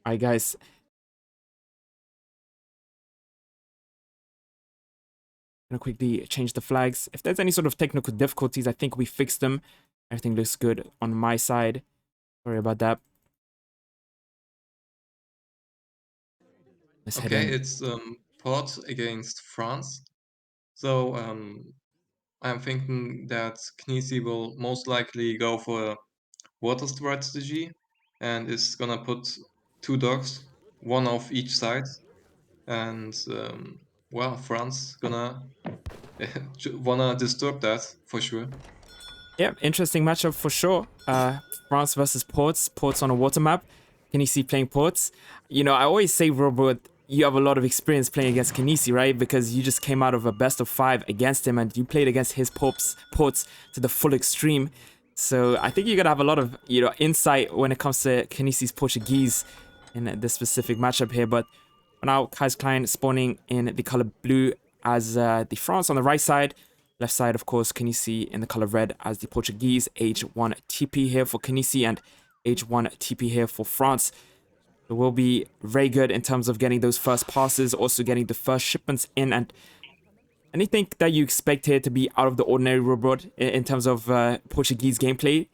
All right, guys. Gonna quickly change the flags. If there's any sort of technical difficulties, I think we fixed them. Everything looks good on my side. Sorry about that. Let's head Okay, in. it's Port against France. So I'm thinking that Kynesie will most likely go for a water strategy and is gonna put 2 dogs, one of each side, and well, France gonna wanna disturb that for sure. Yeah, interesting matchup for sure. France versus Ports. Ports on a water map. Kynesie playing Ports. You know, I always say, Robert, you have a lot of experience playing against Kynesie, right? Because you just came out of a best of 5 against him and you played against his Ports to the full extreme. So I think you're going to have a lot of, you know, insight when it comes to Kynesie's Portuguese in this specific matchup here. But for now, Kaiserklein spawning in the color blue as the France on the right side. Left side, of course, Kynesie in the color red as the Portuguese. H1 TP here for Kynesie and H1 TP here for France. It will be very good in terms of getting those first passes, also getting the first shipments in. And anything that you expect here to be out of the ordinary, Robot, in terms of Portuguese gameplay?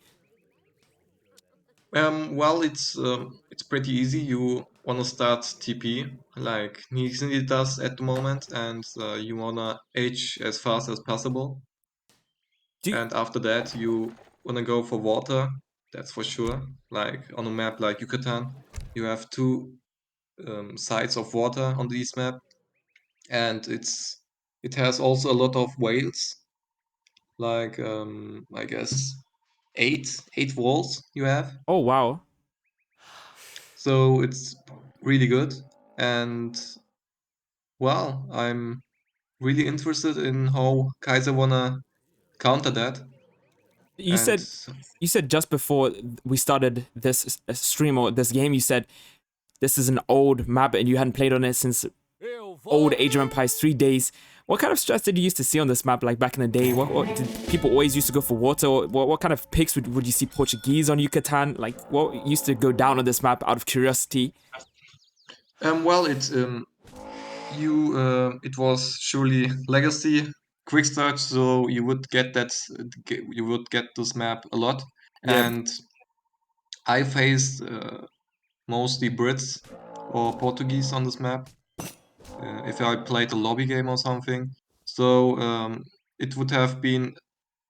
Well, it's pretty easy. You wanna start TP like Kynesie does at the moment, and you wanna H as fast as possible. Do And after that, you wanna go for water. That's for sure. Like on a map like Yucatan, you have two sides of water on this map, and it has also a lot of whales. Like I guess eight walls you have. Oh, wow. So it's really good. And well, I'm really interested in how Kaiser wanna counter that. You And said you said just before we started this stream or this game, you said this is an old map and you hadn't played on it since old Age of Empires 3 days. What kind of stress did you used to see on this map, like back in the day? What did people always used to go for water? Or what kind of picks would you see Portuguese on Yucatan? Like, what used to go down on this map out of curiosity? well, it was surely legacy quick start, so you would you would get this map a lot. Yeah. And I faced mostly Brits or Portuguese on this map. If I played a lobby game or something. So it would have been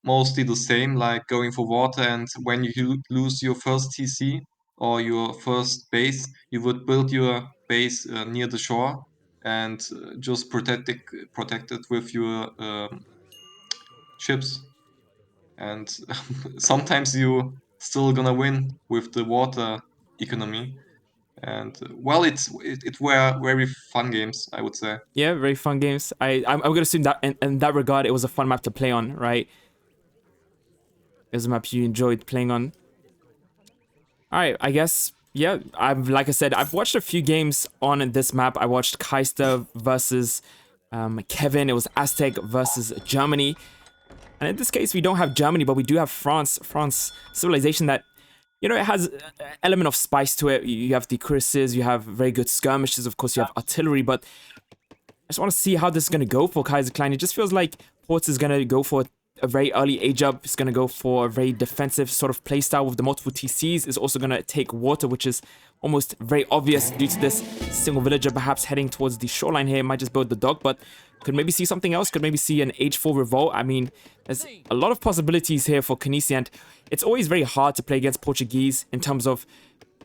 mostly the same, like going for water. And when you lose your first TC or your first base, you would build your base near the shore and just protect it with your ships. And sometimes you still gonna win with the water economy. And well, it were very fun games, I would say. Yeah, very fun games. I'm gonna assume that in that regard, it was a fun map to play on, right? It was a map you enjoyed playing on. All right, I guess, yeah, like I said, I've watched a few games on this map. I watched Keister versus Kevin. It was Aztec versus Germany. And in this case, we don't have Germany, but we do have France. France, civilization that, you know, it has an element of spice to it. You have the cruises, you have very good skirmishes. Of course, you have artillery, but I just want to see how this is going to go for Kaiserklein. It just feels like Ports is going to go for a very early age up. It's going to go for a very defensive sort of playstyle with the multiple TCs. It's also going to take water, which is almost very obvious due to this single villager perhaps heading towards the shoreline here. Might just build the dock, but could maybe see something else. Could maybe see an H4 revolt. I mean, there's a lot of possibilities here for Kynesie, and it's always very hard to play against Portuguese in terms of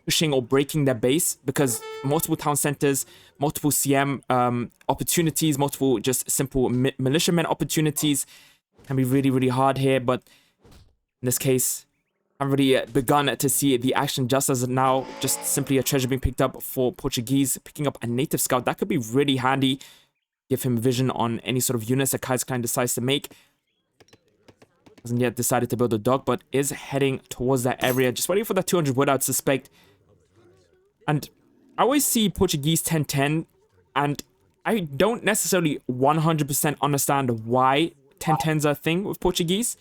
pushing or breaking their base, because multiple town centers, multiple CM opportunities, multiple just simple militiamen opportunities can be really, really hard here. But in this case, I've already begun to see the action just as now. Just simply a treasure being picked up for Portuguese, picking up a native scout. That could be really handy. Give him vision on any sort of units that Kaiserklein decides to make. Hasn't yet decided to build a dock, but is heading towards that area. Just waiting for that 200 wood, I'd suspect. And I always see Portuguese 10-10, and I don't necessarily 100% understand why 10-10s are a thing with Portuguese.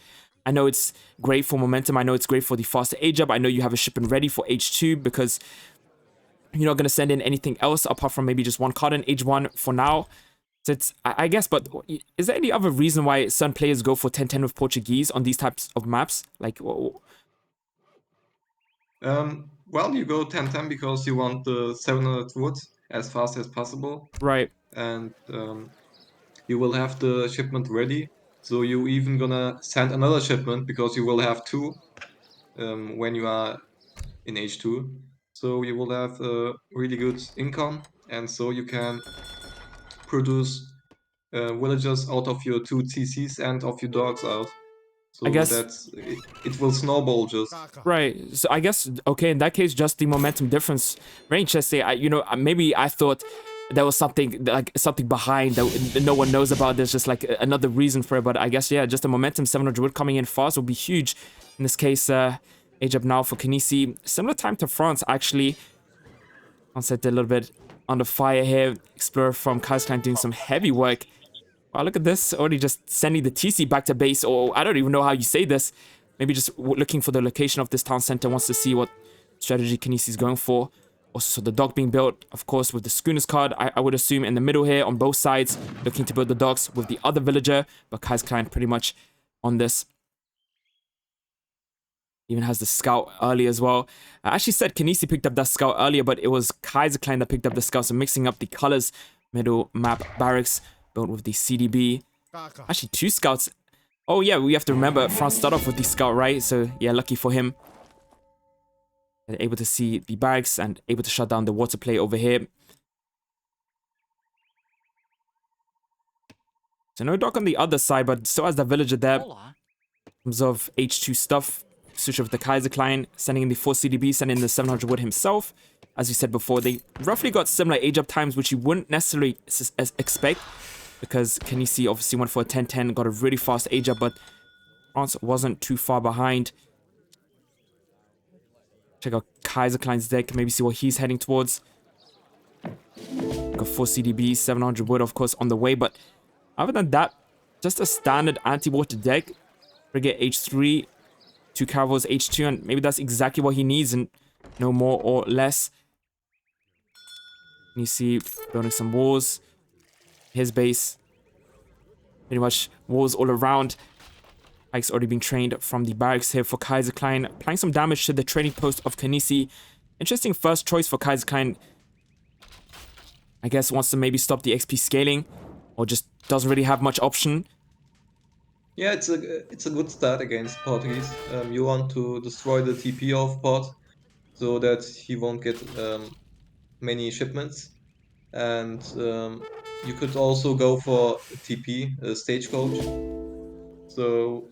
I know it's great for momentum. I know it's great for the faster age up. I know you have a shipment ready for H2 because you're not going to send in anything else apart from maybe just one card in H1 for now. So it's, I guess, but is there any other reason why some players go for 10-10 with Portuguese on these types of maps? Like, Well, you go 10-10 because you want the 700 wood as fast as possible, right. and you will have the shipment ready. So you even gonna send another shipment because you will have two when you are in H2. So you will have a really good income, and so you can produce villagers out of your two TCs and of your dogs out. I So guess, that's it will snowball just. right. So I guess, okay, in that case, just the momentum difference. Very interesting. You know, maybe I thought there was something like something behind that no one knows about. There's just like another reason for it. But I guess, yeah, just the momentum 700 wood coming in fast will be huge. In this case, age up now for Kynesie. Similar time to France, actually. Onset a little bit under fire here. Explorer from Kaiserklein doing some heavy work. Wow, look at this. Already just sending the TC back to base, or I don't even know how you say this. Maybe just looking for the location of this town center, wants to see what strategy Kynesie is going for. Also, so the dock being built, of course, with the schooners card, I would assume in the middle here on both sides, looking to build the docks with the other villager, but Kaiserklein pretty much on this. Even has the scout early as well. I actually said Kynesie picked up that scout earlier, but it was Kaiserklein that picked up the scout, so mixing up the colors. Middle map barracks built with the CDB. Actually, two scouts. Oh yeah, we have to remember France started off with the scout, right? So yeah, lucky for him. They're able to see the barracks and able to shut down the water play over here. So no dock on the other side, but still has that villager there. In terms of H2 stuff, switch with the Kaiserklein, sending in the 4 CDB, sending in the 700 wood himself. As we said before, they roughly got similar age up times, which you wouldn't necessarily expect, because Kynesie obviously went for a 10-10, got a really fast age up, but France wasn't too far behind. Check out Kaiserklein's deck, maybe see what he's heading towards. Got 4 CDB, 700 wood, of course, on the way, but other than that, just a standard anti-water deck. Frigate H3, 2 caravels H2, and maybe that's exactly what he needs, and no more or less. You see, building some walls. His base, pretty much walls all around. Pike's already been trained from the barracks here for Kaiserklein, applying some damage to the trading post of Kynesie. Interesting first choice for Kaiserklein. I guess wants to maybe stop the XP scaling, or just doesn't really have much option. Yeah, it's a good start against Portuguese. You want to destroy the TP of Port so that he won't get many shipments, and you could also go for TP, stagecoach. So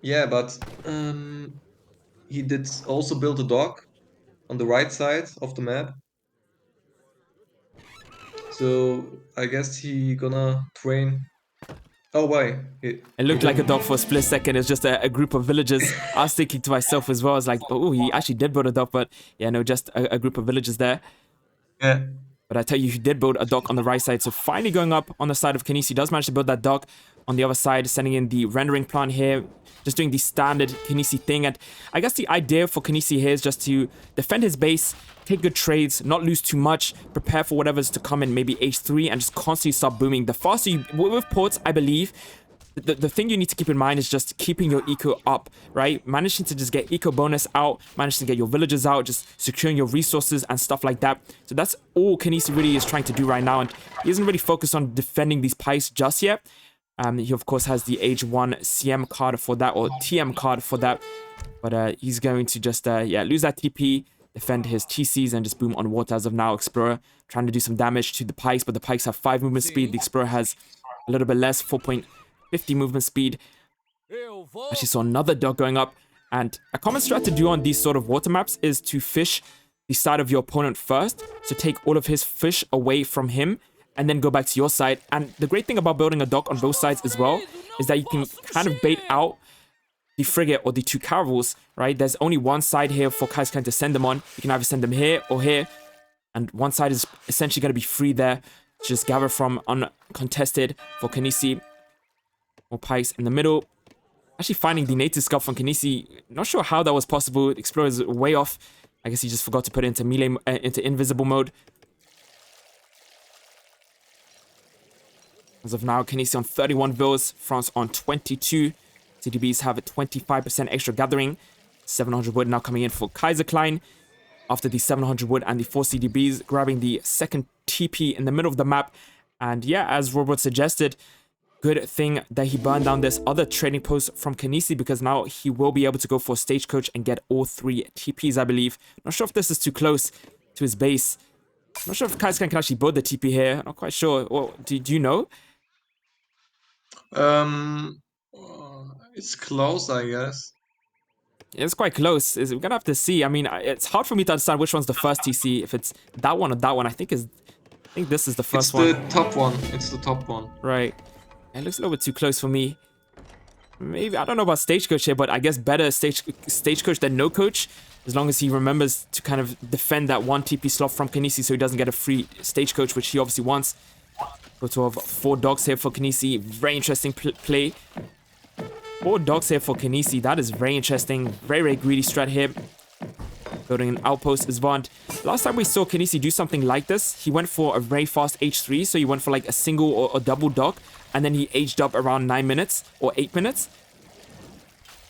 yeah, but he did also build a dock on the right side of the map. So I guess he gonna train. Oh why? He It looked like a didn't. dock for a split second. It's just a group of villagers. I was thinking to myself as well. I was like, oh, he actually did build a dock, but yeah, no, just a group of villagers there. Yeah. But I tell you, he did build a dock on the right side. So finally going up on the side of Kynesie, does manage to build that dock on the other side, sending in the rendering plant here. Just doing the standard Kynesie thing. And I guess the idea for Kynesie here is just to defend his base, take good trades, not lose too much, prepare for whatever's to come in maybe H3, and just constantly start booming. The faster you... With ports, I believe... The thing you need to keep in mind is just keeping your eco up, right? Managing to just get eco bonus out, managing to get your villagers out, just securing your resources and stuff like that. So that's all Kynesie really is trying to do right now, and he isn't really focused on defending these pikes just yet. He of course has the age 1 CM card for that, or TM card for that, but he's going to just yeah, lose that TP, defend his TCs, and just boom on water as of now. Explorer trying to do some damage to the pikes, but the pikes have 5 movement speed. The Explorer has a little bit less, 4.50 movement speed. Actually saw another dog going up, and a common strat to do on these sort of water maps is to fish the side of your opponent first, so take all of his fish away from him and then go back to your side. And the great thing about building a dock on both sides as well is that you can kind of bait out the frigate or the 2 caravels, right? There's only one side here for Kaiserklein to send them on. You can either send them here or here, and one side is essentially going to be free there to just gather from uncontested for Kynesie. More pikes in the middle. Actually finding the native scout from Kynesie. Not sure how that was possible. The Explorer is way off. I guess he just forgot to put it into melee, into invisible mode. As of now, Kynesie on 31 vills, France on 22. CDBs have a 25% extra gathering. 700 wood now coming in for Kaiserklein. After the 700 wood and the 4 CDBs, grabbing the second TP in the middle of the map. And yeah, as Robert suggested, good thing that he burned down this other trading post from Kynesie, because now he will be able to go for Stagecoach and get all 3 TPs, I believe. Not sure if this is too close to his base. Not sure if Kaiserklein can actually build the TP here. Not quite sure. Well, do you know? It's close, I guess. It's quite close. We're gonna have to see. I mean, it's hard for me to understand which one's the first TC. If it's that one or that one, I think this is the first one. It's the top one. It's the top one. Right. It looks a little bit too close for me. Maybe, I don't know about Stagecoach here, but I guess better Stagecoach than no coach, as long as he remembers to kind of defend that one TP slot from Kynesie so he doesn't get a free Stagecoach, which he obviously wants. Total of 4 dogs here for Kynesie. Very interesting play. 4 dogs here for Kynesie. That is very interesting. Very, very greedy strat here. Building an outpost is Vand. Last time we saw Kynesie do something like this, he went for a very fast H3. So he went for like a single or a double dog. And then he aged up around 9 minutes or 8 minutes.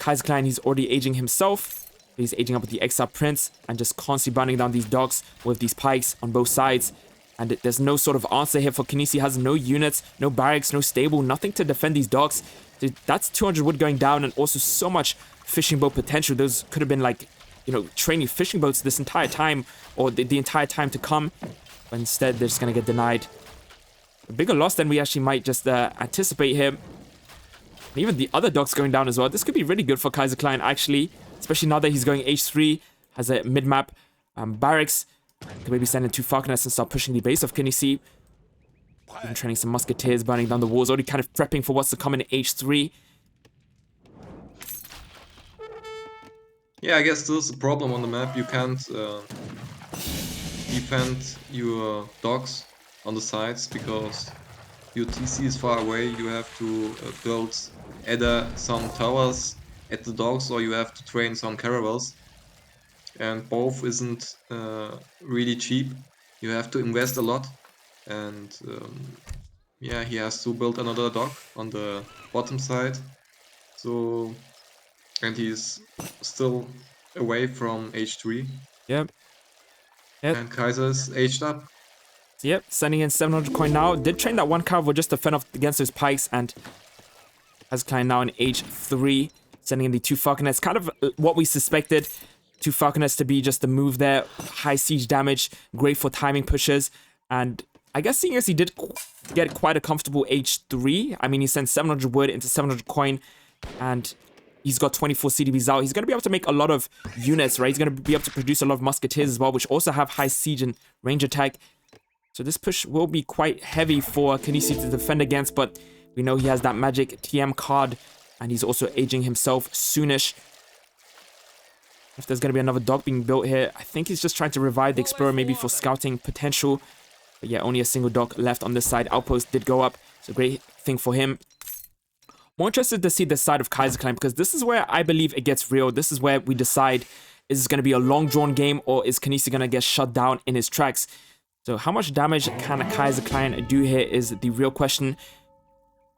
Kaiserklein, he's already aging himself. He's aging up with the Exile Prince and just constantly burning down these dogs with these pikes on both sides. And there's no sort of answer here for Kynesie. Has no units, no barracks, no stable, nothing to defend these dogs. Dude, that's 200 wood going down, and also so much fishing boat potential. Those could have been like, you know, training fishing boats this entire time, or the entire time to come. But instead, they're just going to get denied. A bigger loss than we actually might just anticipate here. And even the other dogs going down as well. This could be really good for Kaiserklein, actually. Especially now that he's going H3, has a mid-map barracks. Could maybe send in 2 Falconets and start pushing the base of Kynesie. Even training some musketeers, burning down the walls. Already kind of prepping for what's to come in H3. Yeah, I guess this is a problem on the map. You can't defend your dogs on the sides because your TC is far away. You have to build either some towers at the dogs, or you have to train some caravels. And both isn't really cheap. You have to invest a lot. And yeah, he has to build another dock on the bottom side. So, and he's still away from H3. Yep. And Kaiser's aged up. Yep, sending in 700 coin now. Did train that one cavalry just to fend off against those pikes, and Kaiserklein now in H3, sending in the 2 Falconets. Kind of what we suspected. 2 Falconets to be just the move there. High siege damage, great for timing pushes, and I guess seeing as he did get quite a comfortable H3, I mean, he sent 700 wood into 700 coin, and he's got 24 CDBs out. He's going to be able to make a lot of units, right? He's going to be able to produce a lot of musketeers as well, which also have high siege and range attack. So this push will be quite heavy for Kynesie to defend against, but we know he has that magic TM card, and he's also aging himself soonish. If there's going to be another dog being built here, I think he's just trying to revive the Explorer, maybe for scouting potential. But yeah, only a single dog left on this side. Outpost did go up. It's a great thing for him. More interested to see the side of Kaiserklein, because this is where I believe it gets real. This is where we decide, is this going to be a long-drawn game, or is Kynesie going to get shut down in his tracks? So how much damage can Kaiserklein do here is the real question.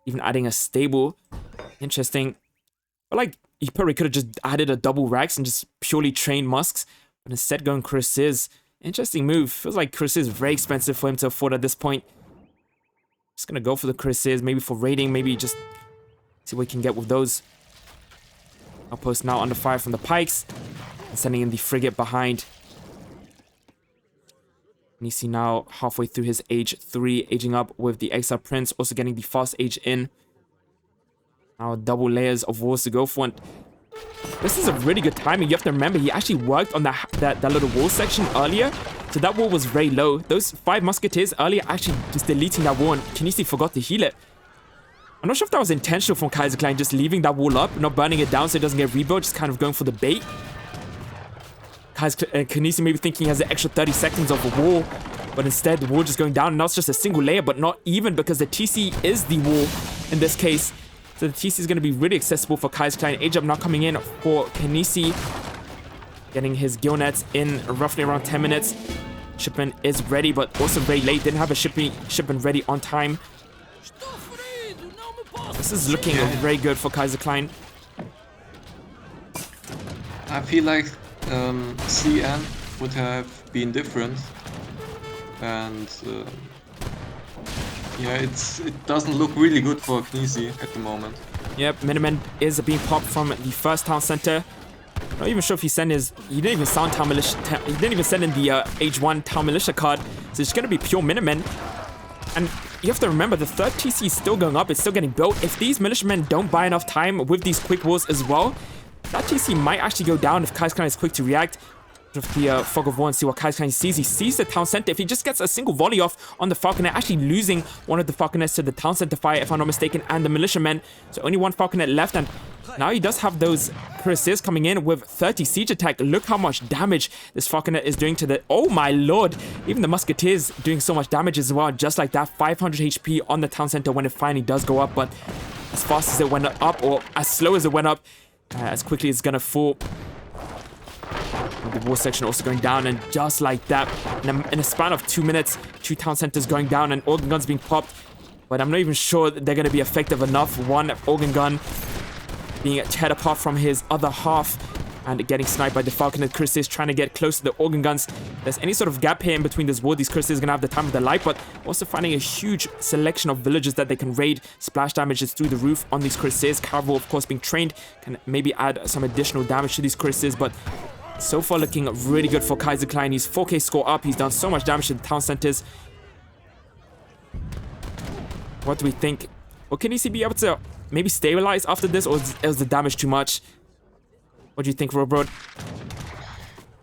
Even adding a stable. Interesting. But like, he probably could have just added a double Rax and just purely trained Musks. But instead going Kynesie. Interesting move. Feels like Kynesie is very expensive for him to afford at this point. Just gonna go for the Kynesie, maybe for raiding, maybe just see what he can get with those. Outpost now under fire from the pikes. And sending in the frigate behind. Kynesie now halfway through his age 3, aging up with the Exile Prince, also getting the fast age in. Now double layers of walls to go for, and this is a really good timing. You have to remember, he actually worked on that little wall section earlier, so that wall was very low. Those 5 musketeers earlier actually just deleting that wall, and Kynesie forgot to heal it. I'm not sure if that was intentional from Kaiserklein, just leaving that wall up, not burning it down so it doesn't get rebuilt, just kind of going for the bait. Kynesie maybe thinking he has an extra 30 seconds of a wall, but instead the wall just going down, and now it's just a single layer, but not even, because the TC is the wall in this case. So the TC is going to be really accessible for Kaiserklein. Age up now coming in for Kynesie, getting his gill nets in roughly around 10 minutes. Shipment is ready, but also very late. Didn't have a shipment ready on time. This is looking very good for Kaiserklein. I feel like CN would have been different, and yeah, it doesn't look really good for Kynesie at the moment. Yep, Miniman is being popped from the first town center. Not even sure if he sent his. He didn't even sound town militia. He didn't even send in the H1 town militia card. So it's gonna be pure Miniman. And you have to remember the third TC is still going up. It's still getting built. If these militiamen don't buy enough time with these quick walls as well, that TC might actually go down if Kaiserklein is quick to react. With the fog of war and see what Kaiserklein sees. He sees the town center. If he just gets a single volley off on the Falconet, actually losing one of the Falconets to the town center fire, if I'm not mistaken, and the militiamen. So only one Falconet left, and now he does have those cuirassiers coming in with 30 siege attack. Look how much damage this Falconet is doing to the... Oh my lord! Even the musketeers doing so much damage as well. Just like that, 500 HP on the town center when it finally does go up, but as fast as it went up, or as slow as it went up, as quickly it's gonna fall. The war section also going down, and just like that, in a span of 2 minutes, 2 town centers going down and organ guns being popped. But I'm not even sure that they're going to be effective enough. One organ gun being teared apart from his other half and getting sniped by the Falconet cuirassiers trying to get close to the organ guns. If there's any sort of gap here in between this war, these cuirassiers are going to have the time of their life, but also finding a huge selection of villages that they can raid. Splash damage is through the roof on these cuirassiers. Cavalry, of course, being trained can maybe add some additional damage to these cuirassiers, but so far looking really good for Kaiserklein. He's 4k score up. He's done so much damage to the town centers. What do we think? Well, can he be able to maybe stabilize after this, or is the damage too much? What do you think, Robert?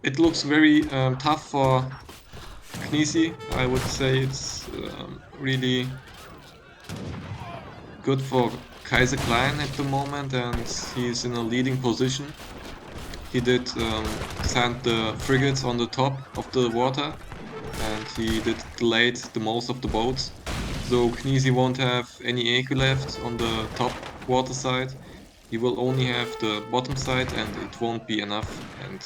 It looks very tough for Kynesie. I would say it's really good for Kaiserklein at the moment, and he's in a leading position. He did send the frigates on the top of the water, and he did delayed the most of the boats. So Kynesie won't have any eco left on the top water side. He will only have the bottom side, and it won't be enough. And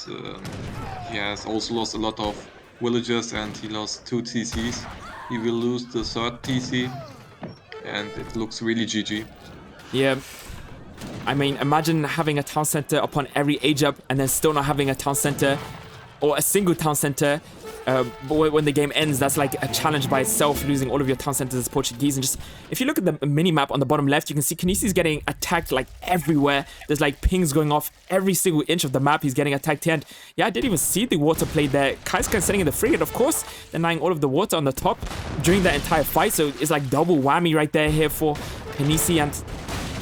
he has also lost a lot of villagers, and he lost 2 TCs. He will lose the 3rd TC, and it looks really GG. Yeah. I mean, imagine having a town center upon every age up and then still not having a town center or a single town center. When the game ends, that's like a challenge by itself, losing all of your town centers as Portuguese. And just, if you look at the mini-map on the bottom left, you can see Kynesie is getting attacked like everywhere. There's like pings going off every single inch of the map. He's getting attacked here. And yeah, I didn't even see the water play there. Kaiserklein sitting in the frigate, of course, denying all of the water on the top during that entire fight. So it's like double whammy right there here for Kynesie. And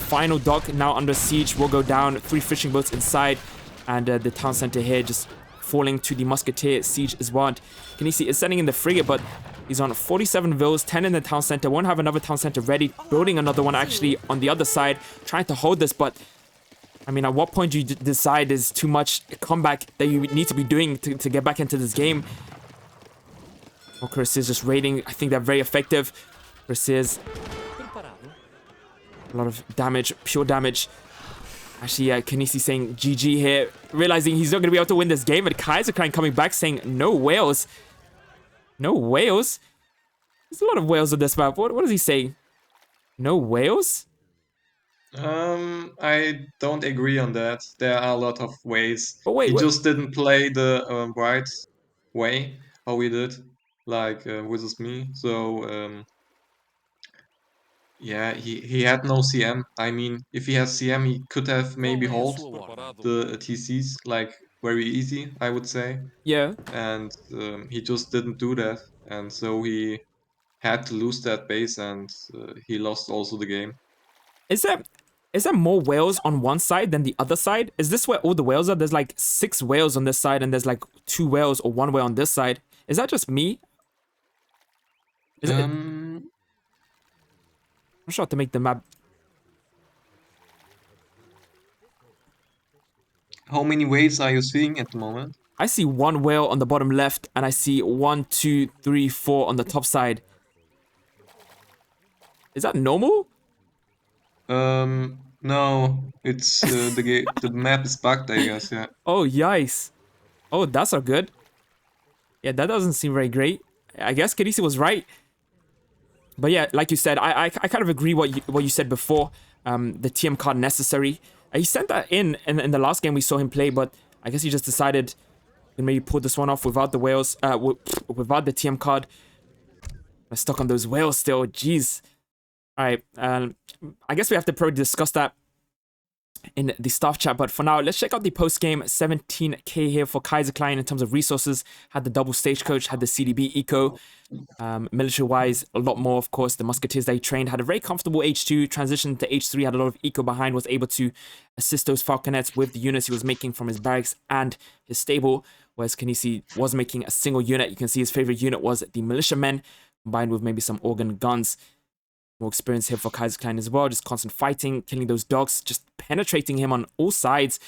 final dock now under siege will go down. 3 fishing boats inside, and the town center here just falling to the musketeer siege as well. Kynesie is sending in the frigate, but he's on 47 vills, 10 in the town center. Won't have another town center ready. Building another one actually on the other side, trying to hold this. But I mean, at what point do you decide there's too much comeback that you need to be doing to get back into this game? Well, Chris is just raiding. I think they're very effective. Chris is a lot of damage, pure damage. Actually, Kynesie saying GG here, realizing he's not going to be able to win this game, and Kaiserklein coming back saying no whales. No whales? There's a lot of whales on this map. What is he saying? No whales? I don't agree on that. There are a lot of ways. But wait, he just didn't play the right way, how he did, like versus me. So yeah, he had no CM. I mean, if he has CM, he could have maybe hold the TCs like very easy, I would say. Yeah. And he just didn't do that, and so he had to lose that base, and he lost also the game. Is there more whales on one side than the other side? Is this where all the whales are? There's like 6 whales on this side, and there's like 2 whales or 1 whale on this side. Is that just me? Is it? I'm sure to make the map. How many waves are you seeing at the moment? I see 1 whale on the bottom left, and I see 1, 2, 3, 4 on the top side. Is that normal? No, it's the map is bugged, I guess. Yeah. Oh, yikes. Oh, that's not good. Yeah, that doesn't seem very great. I guess Kynesie was right. But yeah, like you said, I kind of agree what you said before. The TM card necessary. He sent that in the last game we saw him play, but I guess he just decided to maybe pull this one off without the whales, without the TM card. I'm stuck on those whales still. Jeez. All right. I guess we have to probably discuss that in the staff chat, but for now, let's check out the post game. 17k here for Kaiserklein in terms of resources. Had the double stagecoach, had the CDB eco. Military-wise, a lot more, of course. The musketeers that he trained had a very comfortable H2, transitioned to H3, had a lot of eco behind, was able to assist those falconets with the units he was making from his barracks and his stable, whereas Kynesie was making a single unit. You can see his favorite unit was the militiamen, combined with maybe some organ guns. More experience here for Kaiserklein as well, just constant fighting, killing those dogs, just penetrating him on all sides.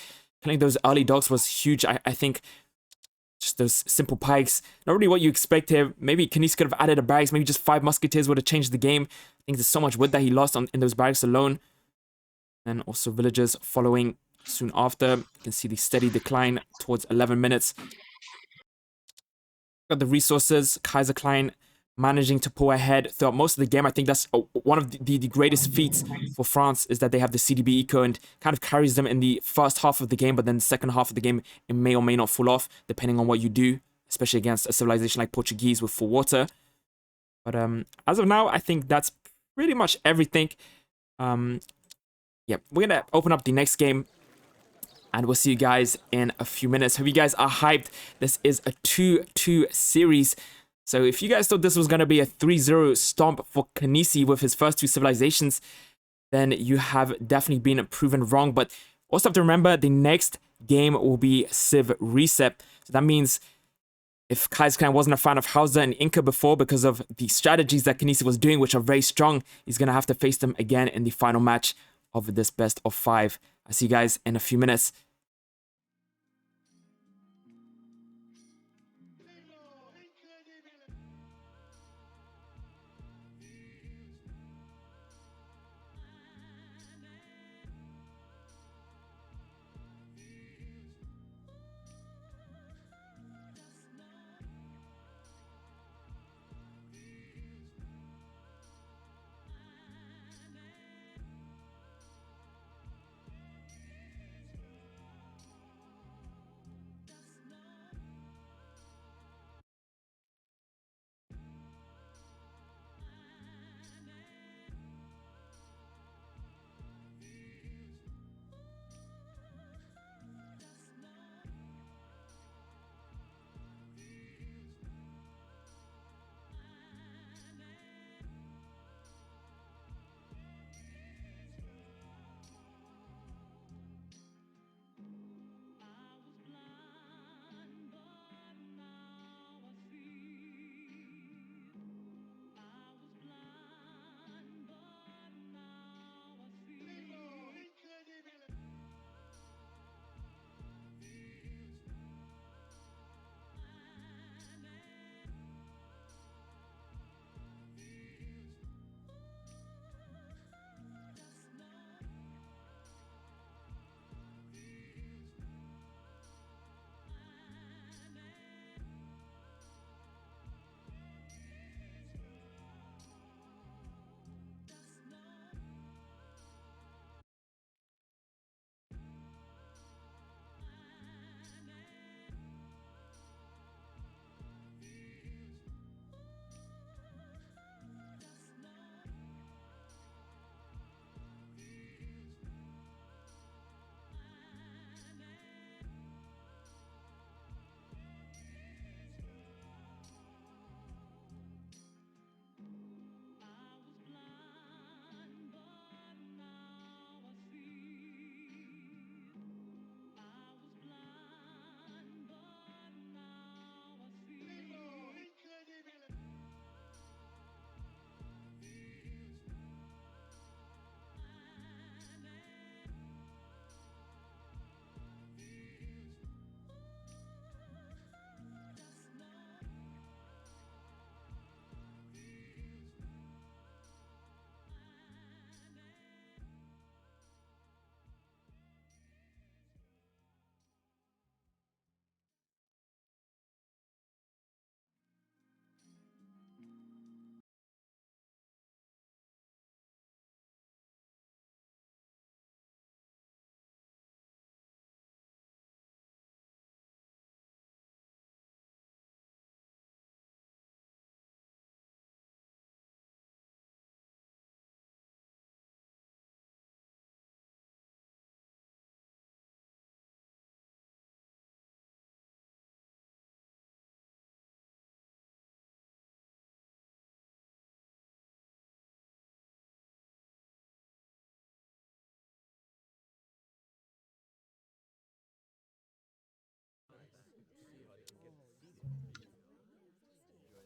Killing those early dogs was huge, I think. Just those simple pikes. Not really what you expect here. Maybe Kynesie could have added a barracks. Maybe just 5 musketeers would have changed the game. I think there's so much wood that he lost in those barracks alone. And also villagers following soon after. You can see the steady decline towards 11 minutes. Got the resources. Kaiserklein managing to pull ahead throughout most of the game. I think that's one of the greatest feats for France, is that they have the CDB eco and kind of carries them in the first half of the game, but then the second half of the game, it may or may not fall off, depending on what you do, especially against a civilization like Portuguese with full water. But as of now, I think that's pretty much everything. Yeah, we're going to open up the next game, and we'll see you guys in a few minutes. Hope you guys are hyped. This is a 2-2 series. So if you guys thought this was going to be a 3-0 stomp for Kynesie with his first 2 civilizations, then you have definitely been proven wrong. But also have to remember, the next game will be Civ Reset. So that means if Kaiserklein wasn't a fan of Hauser and Inca before because of the strategies that Kynesie was doing, which are very strong, he's going to have to face them again in the final match of this best of 5. I'll see you guys in a few minutes.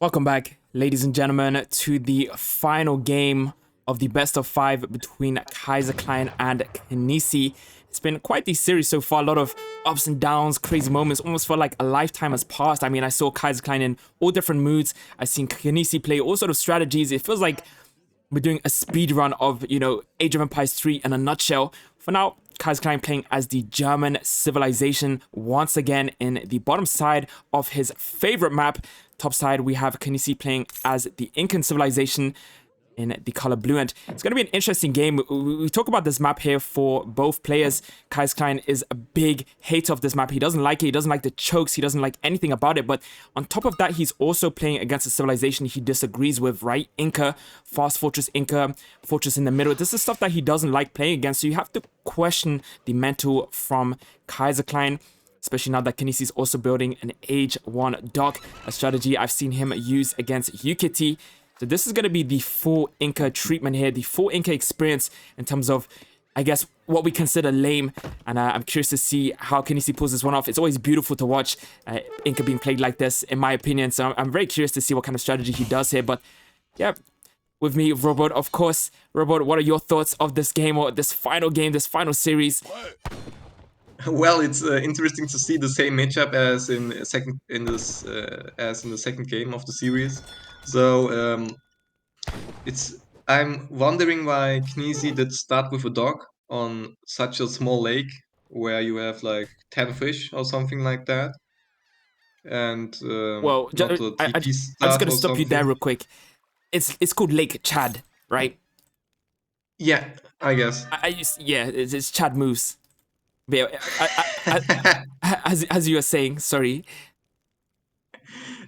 Welcome back, ladies and gentlemen, to the final game of the best of 5 between Kaiserklein and Kynesie. It's been quite the series so far, a lot of ups and downs, crazy moments, almost felt like a lifetime has passed. I mean, I saw Kaiserklein in all different moods. I've seen Kynesie play all sort of strategies. It feels like we're doing a speed run of, Age of Empires 3 in a nutshell. For now, Kaiserklein playing as the German civilization once again in the bottom side of his favorite map. Top side, we have Kynesie playing as the Incan civilization in the color blue, and it's going to be an interesting game. We talk about this map here for both players. Kaiserklein is a big hater of this map. He doesn't like it. He doesn't like the chokes. He doesn't like anything about it. But on top of that, he's also playing against a civilization he disagrees with, right? Inca, fast fortress Inca, fortress in the middle. This is stuff that he doesn't like playing against. So you have to question the mental from Kaiserklein, especially now that Kynesie is also building an Age 1 dock, a strategy I've seen him use against UEC. So this is going to be the full Inca treatment here, the full Inca experience in terms of, I guess, what we consider lame. And I'm curious to see how Kynesie pulls this one off. It's always beautiful to watch Inca being played like this, in my opinion. So I'm very curious to see what kind of strategy he does here. But yeah, with me, Robot, of course. Robot, what are your thoughts of this game, or this final game, this final series? Well, it's interesting to see the same matchup as in the second game of the series. So I'm wondering why Kynesie did start with a dock on such a small lake where you have like 10 fish or something like that, and Well, not a I TP I'm just start going to or stop you there something. real quick. It's called Lake Chad, right? Yeah, I guess. Yeah, it's Chad Moose. But yeah, as you were saying, sorry.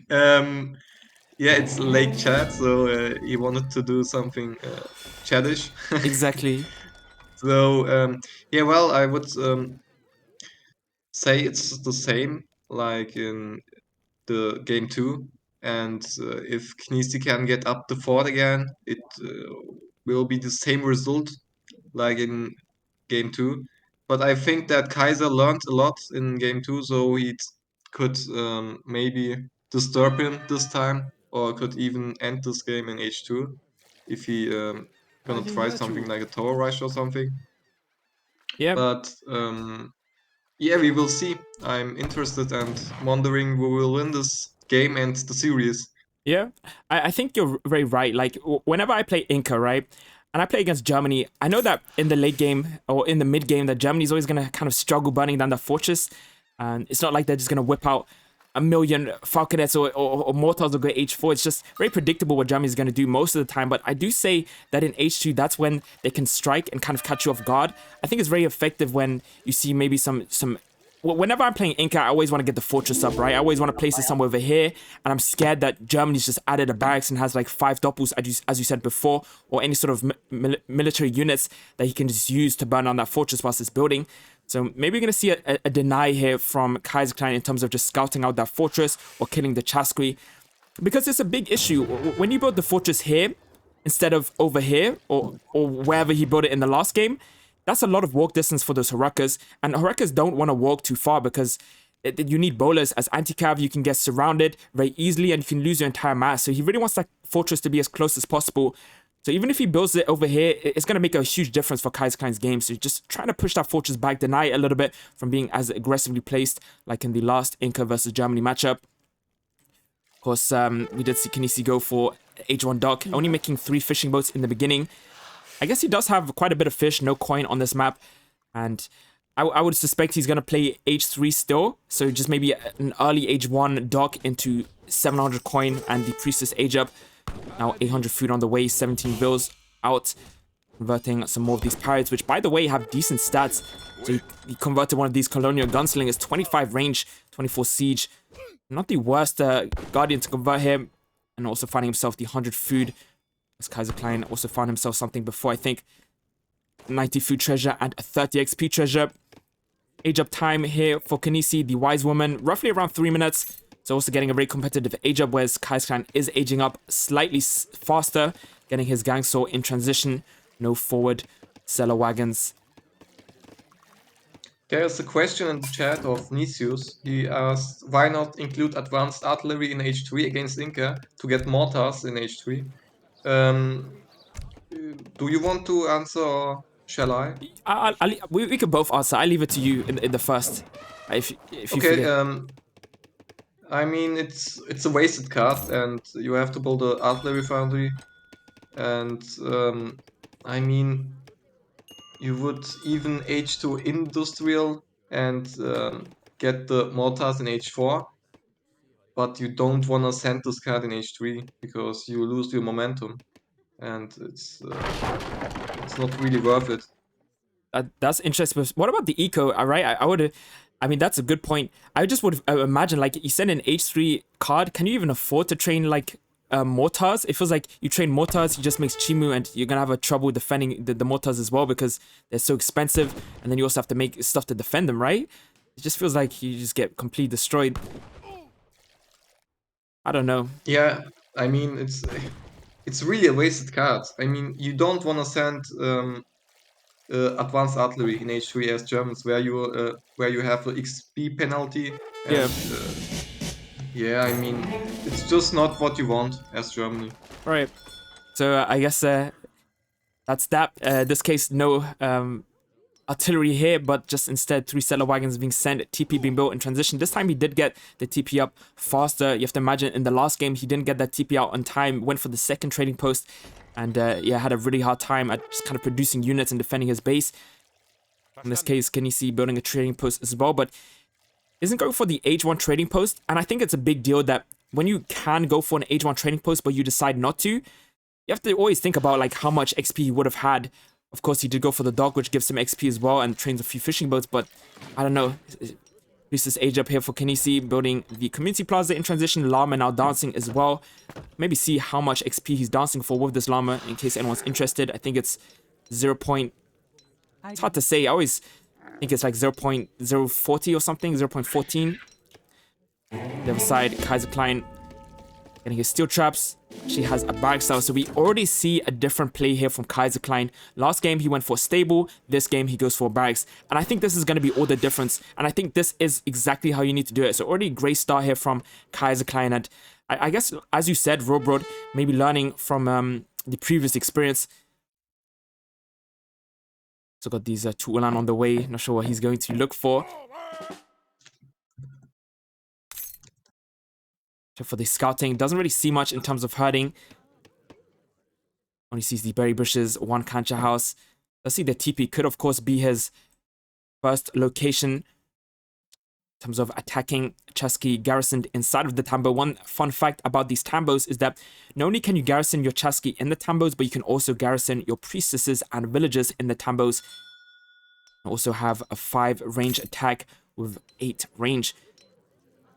um, yeah, it's Lake Chad, so he wanted to do something Chadish. Exactly. So yeah, well, I would say it's the same like in the game two, and if Kynesie can get up the fort again, it will be the same result like in game two. But I think that Kaiser learned a lot in game two, so he could maybe disturb him this time, or could even end this game in H2 if he gonna try something like a tower rush or something. Yeah. But yeah, we will see. I'm interested and wondering who will win this game and the series. Yeah, I think you're very right. Like, whenever I play Inca, right, and I play against Germany, I know that in the late game or in the mid game that Germany's always going to kind of struggle burning down the fortress. And it's not like they're just going to whip out a million falconets or mortars or go H4. It's just very predictable what Germany's going to do most of the time. But I do say that in H2, that's when they can strike and kind of catch you off guard. I think it's very effective when you see maybe some whenever I'm playing Inca, I always want to get the fortress up, right? I always want to place it somewhere over here, and I'm scared that Germany's just added a barracks and has like 5 doppels, as you said before, or any sort of military units that he can just use to burn down that fortress whilst it's building. So maybe we're going to see a deny here from Kaiserklein in terms of just scouting out that fortress or killing the Chasqui, because it's a big issue. When you build the fortress here instead of over here or wherever he built it in the last game, that's a lot of walk distance for those Horakas, and Horakas don't want to walk too far because you need bowlers. As anti-cav, you can get surrounded very easily and you can lose your entire mass. So he really wants that fortress to be as close as possible. So even if he builds it over here, it's going to make a huge difference for Kaiserklein's game. So just trying to push that fortress back, deny it a little bit from being as aggressively placed like in the last Inca versus Germany matchup. Of course, we did see Kynesie go for H1 dock, only making 3 fishing boats in the beginning. I guess he does have quite a bit of fish, no coin on this map, and I would suspect he's going to play H3 still, so just maybe an early H1 dock into 700 coin and the Priestess age up. Now 800 food on the way, 17 bills out, converting some more of these pirates, which by the way have decent stats. So he converted one of these colonial gunslingers, 25 range, 24 siege. Not the worst guardian to convert him, and also finding himself the 100 food. As Kaiserklein also found himself something before, I think. 90 food treasure and a 30 XP treasure. Age up time here for Kynesie, the wise woman, roughly around 3 minutes. So also getting a very competitive age up, whereas Kaiserklein is aging up slightly faster, getting his gang saw in transition. No forward seller wagons. There's a question in the chat of Nisius. He asked, why not include advanced artillery in H3 against Inca to get mortars in H3? Do you want to answer or shall I? We could both answer. I leave it to you in the first, if you feel Okay, it. I mean it's a wasted card and you have to build a artillery foundry and I mean you would even H2 industrial and get the mortars in H4, but you don't want to send this card in H3 because you lose your momentum and it's not really worth it. That's interesting. What about the eco? All right, I would. I mean, that's a good point. I just would imagine, like, you send an H3 card. Can you even afford to train like mortars? It feels like you train mortars, he just makes Chimu, and you're gonna have a trouble defending the mortars as well because they're so expensive, and then you also have to make stuff to defend them, right? It just feels like you just get completely destroyed. I don't know. Yeah, I mean it's really a wasted card. I mean you don't want to send advanced artillery in H3 as Germans, where you have a XP penalty, Yeah. and yeah, I mean it's just not what you want as Germany. All right. So I guess that's that. This case, no artillery here, but just instead 3 settler wagons being sent, TP being built in transition. This time he did get the TP up faster. You have to imagine in the last game he didn't get that TP out on time, went for the second trading post, and yeah, had a really hard time at just kind of producing units and defending his base. In this case, Kynesie building a trading post as well, but isn't going for the H1 trading post. And I think it's a big deal that when you can go for an H1 trading post, but you decide not to, you have to always think about like how much XP he would have had. Of course, he did go for the dog, which gives him XP as well, and trains a few fishing boats, but I don't know. Increase this age up here for Kynesie, building the community plaza in transition. Llama now dancing as well. Maybe see how much XP he's dancing for with this llama, in case anyone's interested. I think it's 0. It's hard to say. I always think it's like 0.040 or something, 0.14. The other side, Kaiserklein getting his steel traps. She has a barrack style, so we already see a different play here from Kaiserklein. Last game, he went for stable. This game, he goes for barracks. And I think this is going to be all the difference. And I think this is exactly how you need to do it. So already a great start here from Kaiserklein. And I guess, as you said, Robrod, maybe learning from the previous experience. So got these two Ulan on the way. Not sure what he's going to look for. For the scouting, doesn't really see much in terms of herding. Only sees the berry bushes, one cancha house. Let's see, the TP could of course be his first location in terms of attacking Chasqui garrisoned inside of the tambo. One fun fact about these tambos is that not only can you garrison your Chasqui in the tambos, but you can also garrison your priestesses and villagers in the tambos. You also have a 5 range attack with 8 range.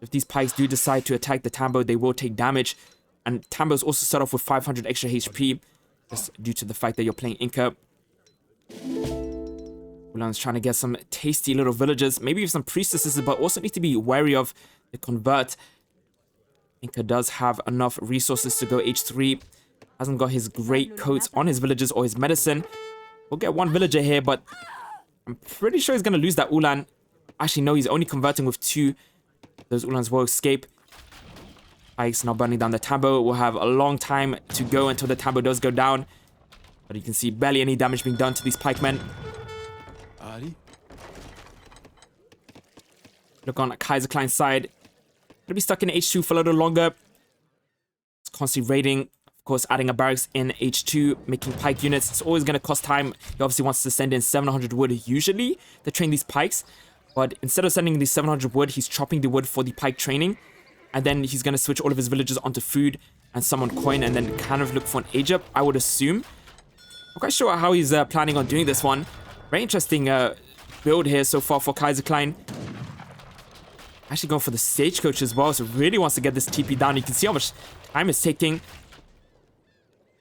If these pikes do decide to attack the tambo, they will take damage. And tambos also start off with 500 extra HP, just due to the fact that you're playing Inca. Ulan's trying to get some tasty little villagers, maybe with some priestesses, but also need to be wary of the convert. Inca does have enough resources to go H3. Hasn't got his great coats on his villagers or his medicine. We'll get one villager here, but I'm pretty sure he's going to lose that Ulan. Actually, no, he's only converting with 2. Those Ulans will escape. Pikes now burning down the tambo. We'll have a long time to go until the tambo does go down. But you can see barely any damage being done to these pikemen. Look on Kaiserklein's side. Gonna be stuck in H2 for a little longer. It's constantly raiding. Of course, adding a barracks in H2, making pike units. It's always gonna cost time. He obviously wants to send in 700 wood usually to train these pikes. But instead of sending the 700 wood, he's chopping the wood for the pike training. And then he's going to switch all of his villagers onto food and summon coin and then kind of look for an age up, I would assume. I'm quite sure how he's planning on doing this one. Very interesting build here so far for Kaiserklein. Actually going for the stagecoach as well, so really wants to get this TP down. You can see how much time it's taking.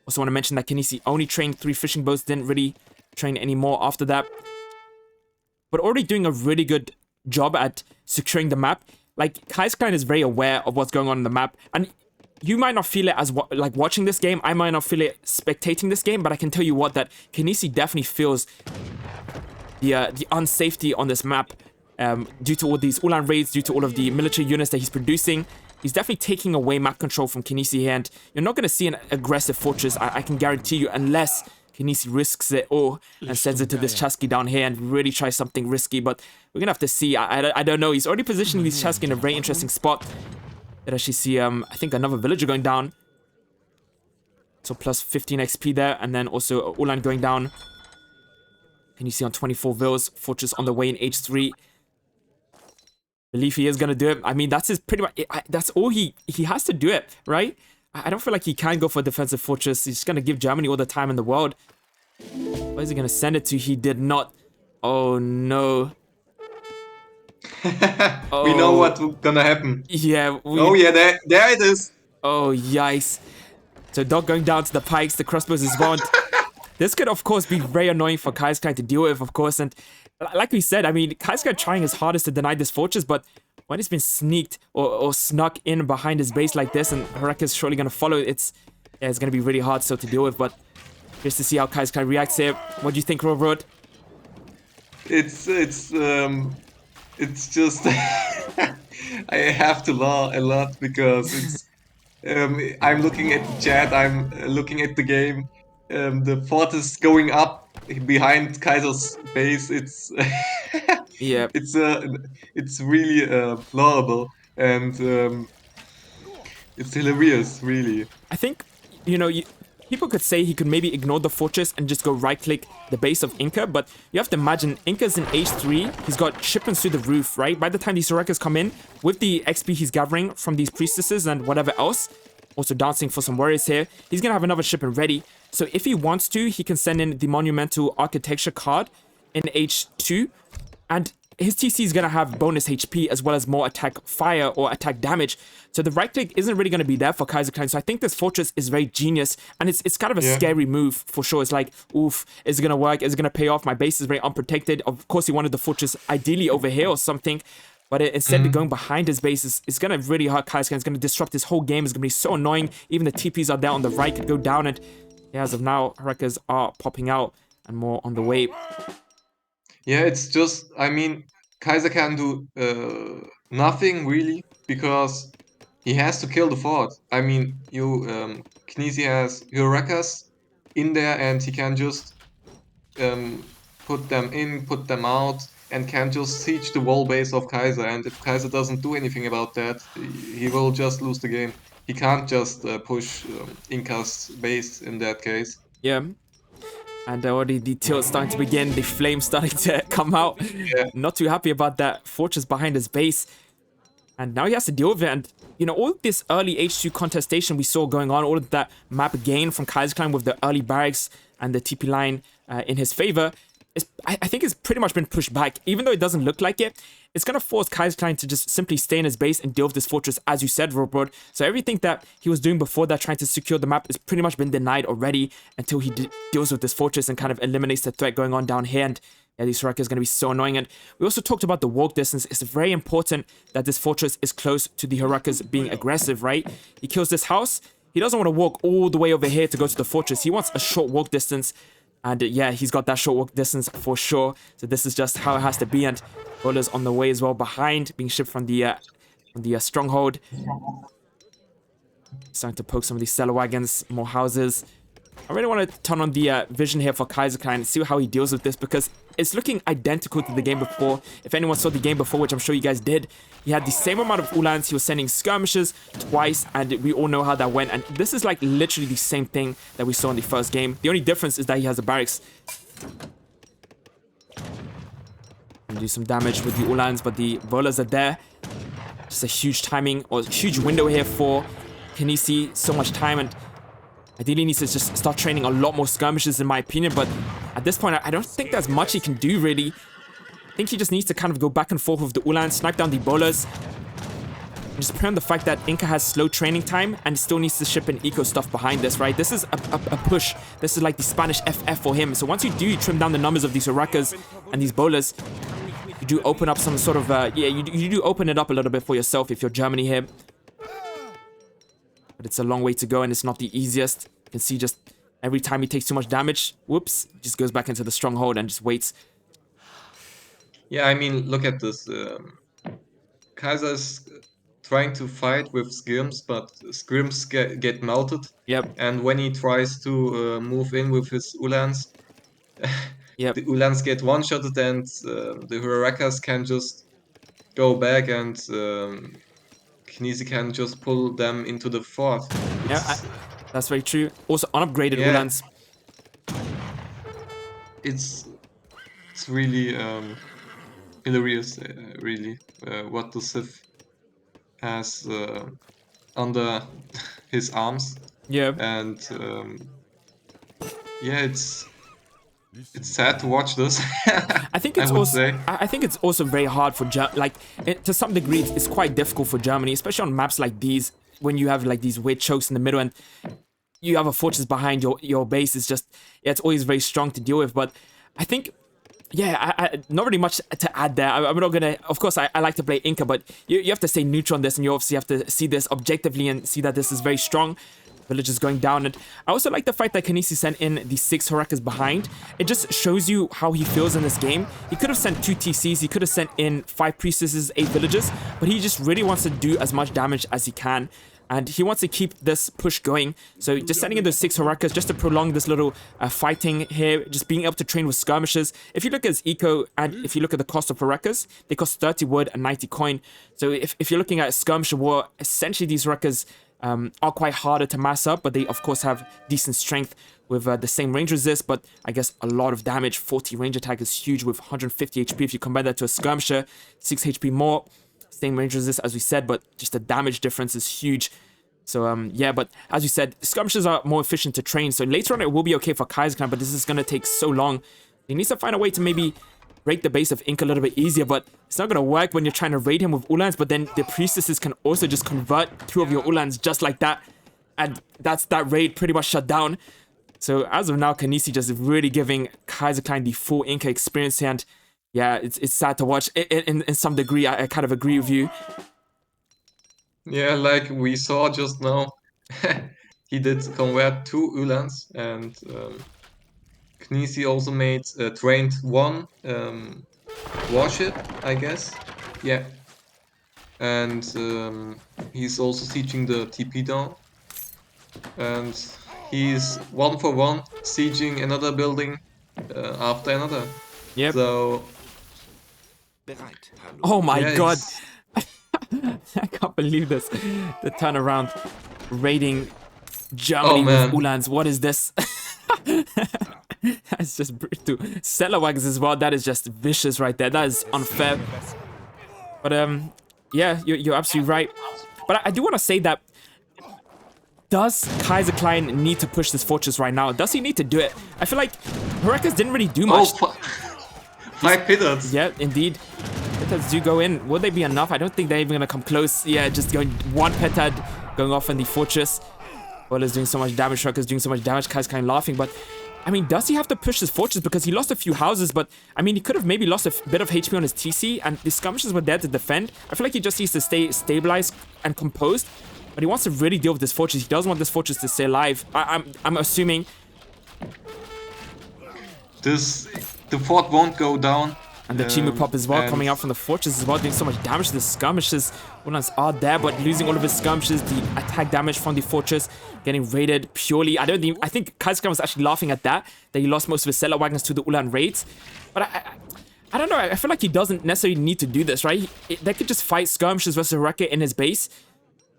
Also want to mention that Kynesie only trained 3 fishing boats, didn't really train any more after that. But already doing a really good job at securing the map. Like, Kaiserklein is very aware of what's going on in the map. And you might not feel it as like watching this game. I might not feel it spectating this game. But I can tell you what, that Kynesie definitely feels the unsafety on this map. Due to all these Ulan raids, due to all of the military units that he's producing, he's definitely taking away map control from Kynesie here, and you're not going to see an aggressive fortress, I can guarantee you, unless Kynesie risks it all and sends it to this Chasky down here and really tries something risky, but we're going to have to see. I don't know. He's already positioning these Chasky in a very interesting spot. Did actually see, I think, another villager going down. So plus 15 XP there, and then also Ulan going down. And you see on 24 vills, fortress on the way in H3. Believe he is going to do it. I mean, that's his pretty much, that's all he has to do it, right? I don't feel like he can go for a defensive fortress. He's just going to give Germany all the time in the world. Where is he going to send it to? He did not. Oh, no. We know what's gonna happen. Yeah. Oh, yeah, there it is. Oh, yikes. So Dog going down to the pikes, the crossbows as well. This could, of course, be very annoying for Kaiserklein to deal with, of course. And like we said, I mean, Kaiserklein trying his hardest to deny this fortress, but when it's been sneaked or snuck in behind his base like this, and Horeka's surely going to follow, it's going to be really hard still to deal with. But just to see how Kaiserklein reacts here. What do you think, Robert? It's just I have to laugh a lot because it's I'm looking at the chat, I'm looking at the game, the fort is going up behind Kaiser's base. It's Yeah, it's really laudable, and it's hilarious, really. I think, you know, people could say he could maybe ignore the fortress and just go right-click the base of Inca, but you have to imagine Inca's in H3, he's got shipments through the roof, right? By the time these Sorekas come in, with the XP he's gathering from these priestesses and whatever else, also dancing for some warriors here, he's gonna have another shipment ready. So if he wants to, he can send in the Monumental Architecture card in H2, and his TC is going to have bonus HP as well as more attack fire or attack damage. So the right click isn't really going to be there for Kaiserklein. So I think this fortress is very genius, and it's kind of a scary move for sure. It's like, oof, is it going to work? Is it going to pay off? My base is very unprotected. Of course, he wanted the fortress ideally over here or something, but instead of going behind his base, it's going to really hurt Kaiserklein. It's going to disrupt his whole game. It's going to be so annoying. Even the TPs are there on the right could go down, and yeah, as of now, Horekas are popping out and more on the way. Yeah, it's just, I mean, Kaiser can do nothing really because he has to kill the fort. I mean, Kynesie has Eurekas in there, and he can just put them in, put them out, and can just siege the wall base of Kaiser. And if Kaiser doesn't do anything about that, he will just lose the game. He can't just push Inca's base in that case. Yeah. And already the tilt starting to begin, the flames starting to come out. Yeah. Not too happy about that fortress behind his base. And now he has to deal with it. And, you know, all this early H2 contestation we saw going on, all of that map gain from Kaiserklein with the early barracks and the TP line in his favor, I think it's pretty much been pushed back. Even though it doesn't look like it, it's going to force Kaiserklein to just simply stay in his base and deal with this fortress, as you said, Robert. So everything that he was doing before that, trying to secure the map, has pretty much been denied already until he deals with this fortress and kind of eliminates the threat going on down here. And yeah, this Soraka is going to be so annoying. And we also talked about the walk distance. It's very important that this fortress is close to the Horekas being aggressive, right? He kills this house. He doesn't want to walk all the way over here to go to the fortress. He wants a short walk distance. And yeah, he's got that short walk distance for sure. So this is just how it has to be. And Bowler's on the way as well behind, being shipped from the stronghold. Starting to poke some of these cellar wagons, more houses. I really want to turn on the vision here for Kaiserklein and see how he deals with this, because it's looking identical to the game before. If anyone saw the game before, which I'm sure you guys did, he had the same amount of Ulans. He was sending skirmishes twice, and we all know how that went. And this is like literally the same thing that we saw in the first game. The only difference is that he has a barracks. And do some damage with the Ulans, but the Volers are there. Just a huge timing, or huge window here for Kynesie. So much time, and ideally needs to just start training a lot more skirmishes, in my opinion, but at this point, I don't think there's much he can do, really. I think he just needs to kind of go back and forth with the Ulan, snipe down the bowlers, and just pray on the fact that Inca has slow training time and still needs to ship in eco stuff behind this, right? This is a push. This is like the Spanish FF for him. So once you trim down the numbers of these Horekas and these bowlers, you do open up some sort of, you do open it up a little bit for yourself if you're Germany here. But it's a long way to go, and it's not the easiest. You can see just every time he takes too much damage, whoops, just goes back into the stronghold and just waits. Yeah, I mean, look at this. Kaiser is trying to fight with scrims, but scrims get melted. Yep, And when he tries to move in with his Ulans, yep. the Ulans get one-shotted, and the Hurakas can just go back, and Kynesie can just pull them into the fort. Yeah, that's very true. Also, unupgraded Yeah, Ulans. it's it's really hilarious, really, what the Sith has under his arms, Yeah. and yeah, it's sad to watch this. I think I it's would also say. I think it's also very hard for to some degree it's quite difficult for Germany, especially on maps like these when you have like these weird chokes in the middle and you have a fortress behind your base. Is just yeah, it's always very strong to deal with. But I think yeah, not really much to add there. I'm not gonna. Of course, I like to play Inca, but you have to stay neutral on this, and you obviously have to see this objectively and see that this is very strong. Villagers going down, and I also like the fact that Kynesie sent in the 6 Horakas behind. It just shows you how he feels in this game. He could have sent 2 TCs, he could have sent in 5 priestesses, 8 villagers, but he just really wants to do as much damage as he can. And he wants to keep this push going. So just sending in those 6 Horakas just to prolong this little fighting here, just being able to train with skirmishes. If you look at his eco and if you look at the cost of Horakas, they cost 30 wood and 90 coin. So if you're looking at a skirmisher war, essentially these Horakas are quite harder to mass up, but they of course have decent strength with the same range resist, but I guess a lot of damage. 40 range attack is huge with 150 HP. If you compare that to a skirmisher, 6 HP more, same range resist as we said, but just the damage difference is huge. So yeah, but as you said, skirmishers are more efficient to train, so later on it will be okay for Kaiserklein, but this is going to take so long. He needs to find a way to maybe break the base of Ink a little bit easier, but it's not going to work when you're trying to raid him with Ulans, but then the priestesses can also just convert 2 of your Ulans just like that, and that's that raid pretty much shut down. So as of now, Kynesie just really giving Kaiserklein the full Inca experience, and yeah, it's sad to watch. In some degree, I kind of agree with you. Yeah, like we saw just now, he did convert 2 Ulans, and Kynesie also made trained 1 warship, I guess. Yeah, and he's also teaching the TP down, and he's 1 for 1 sieging another building after another. Yep. So Oh my yeah, god. it's I can't believe this. The turnaround raiding Germany with man. Ulans. What is this? That's just brutal. Settler wagons as well. That is just vicious right there. That is unfair. But yeah, you're absolutely right. But I do want to say that does Kaiserklein need to push this fortress right now? Does he need to do it? I feel like Horakas didn't really do much. Oh, 5 pitters. Yeah, indeed. Petard do go in. Will they be enough? I don't think they're even going to come close. Yeah, just going 1 petard going off in the fortress. Well, is doing so much damage. Shurker's doing so much damage. Kaiserklein laughing. But, I mean, does he have to push this fortress? Because he lost a few houses. But, I mean, he could have maybe lost a bit of HP on his TC. And the skirmishers were there to defend. I feel like he just needs to stay stabilized and composed. But he wants to really deal with this fortress. He doesn't want this fortress to stay alive. I'm assuming. The fort won't go down. And the Chimu Pop as well, coming out from the fortress as well, doing so much damage to the skirmishers. Ulans are there, but losing all of his skirmishers. The attack damage from the fortress getting raided purely. I think Kaiserklein was actually laughing at that he lost most of his settler wagons to the Ulan raids. But I don't know, I feel like he doesn't necessarily need to do this, right? They could just fight skirmishers versus Horaka in his base.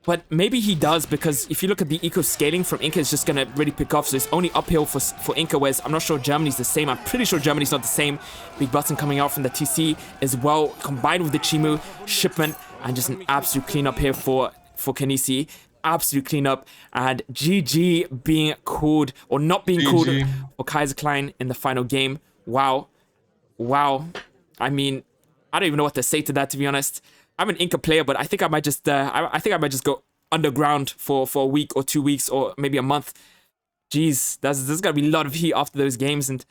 But maybe he does, because if you look at the eco scaling from Inca, it's just going to really pick off. So it's only uphill for Inca, whereas I'm not sure Germany's the same. I'm pretty sure Germany's not the same. Big button coming out from the TC as well, combined with the Chimu shipment, and just an absolute cleanup here for Kynesie. Absolute cleanup, and GG being called, or not being called for Kaiserklein in the final game. Wow. Wow. I mean, I don't even know what to say to that, to be honest. I'm an Inca player, but I think I might just I think I might just go underground for a week or 2 weeks or maybe a month. Jeez, there's gonna be a lot of heat after those games, and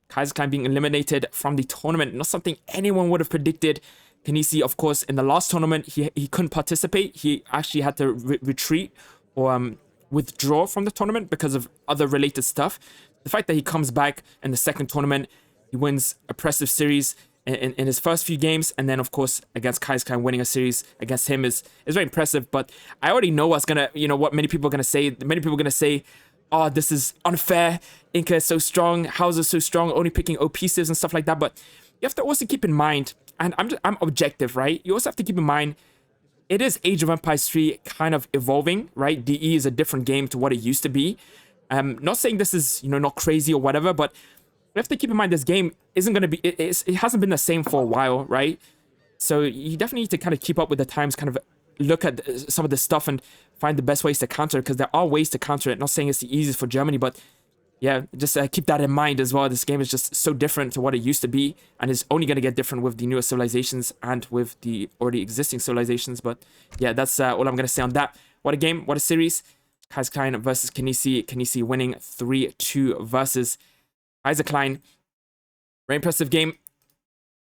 Kaiserklein being eliminated from the tournament, not something anyone would have predicted. Kynesie, of course, in the last tournament, he couldn't participate. He actually had to retreat or withdraw from the tournament because of other related stuff. The fact that he comes back in the second tournament, he wins a impressive series in his first few games, and then of course against Kaiserklein winning a series against him is very impressive. But I already know what's gonna, what many people are gonna say. Many people are gonna say, "Oh, this is unfair. Inca is so strong. Hauser is so strong, only picking OP civs and stuff like that." But you have to also keep in mind, and I'm objective, right? You also have to keep in mind it is Age of Empires 3 kind of evolving, right? DE is a different game to what it used to be. Not saying this is, not crazy or whatever, but we have to keep in mind this game isn't going to be, it hasn't been the same for a while, right? So you definitely need to kind of keep up with the times, kind of look at some of this stuff and find the best ways to counter it, because there are ways to counter it. Not saying it's the easiest for Germany, but yeah, just keep that in mind as well. This game is just so different to what it used to be, and it's only going to get different with the newer civilizations and with the already existing civilizations. But yeah, that's all I'm going to say on that. What a game, what a series. Kaiserklein versus Kynesie. Kynesie winning 3-2 versus Kaiserklein. Very impressive game.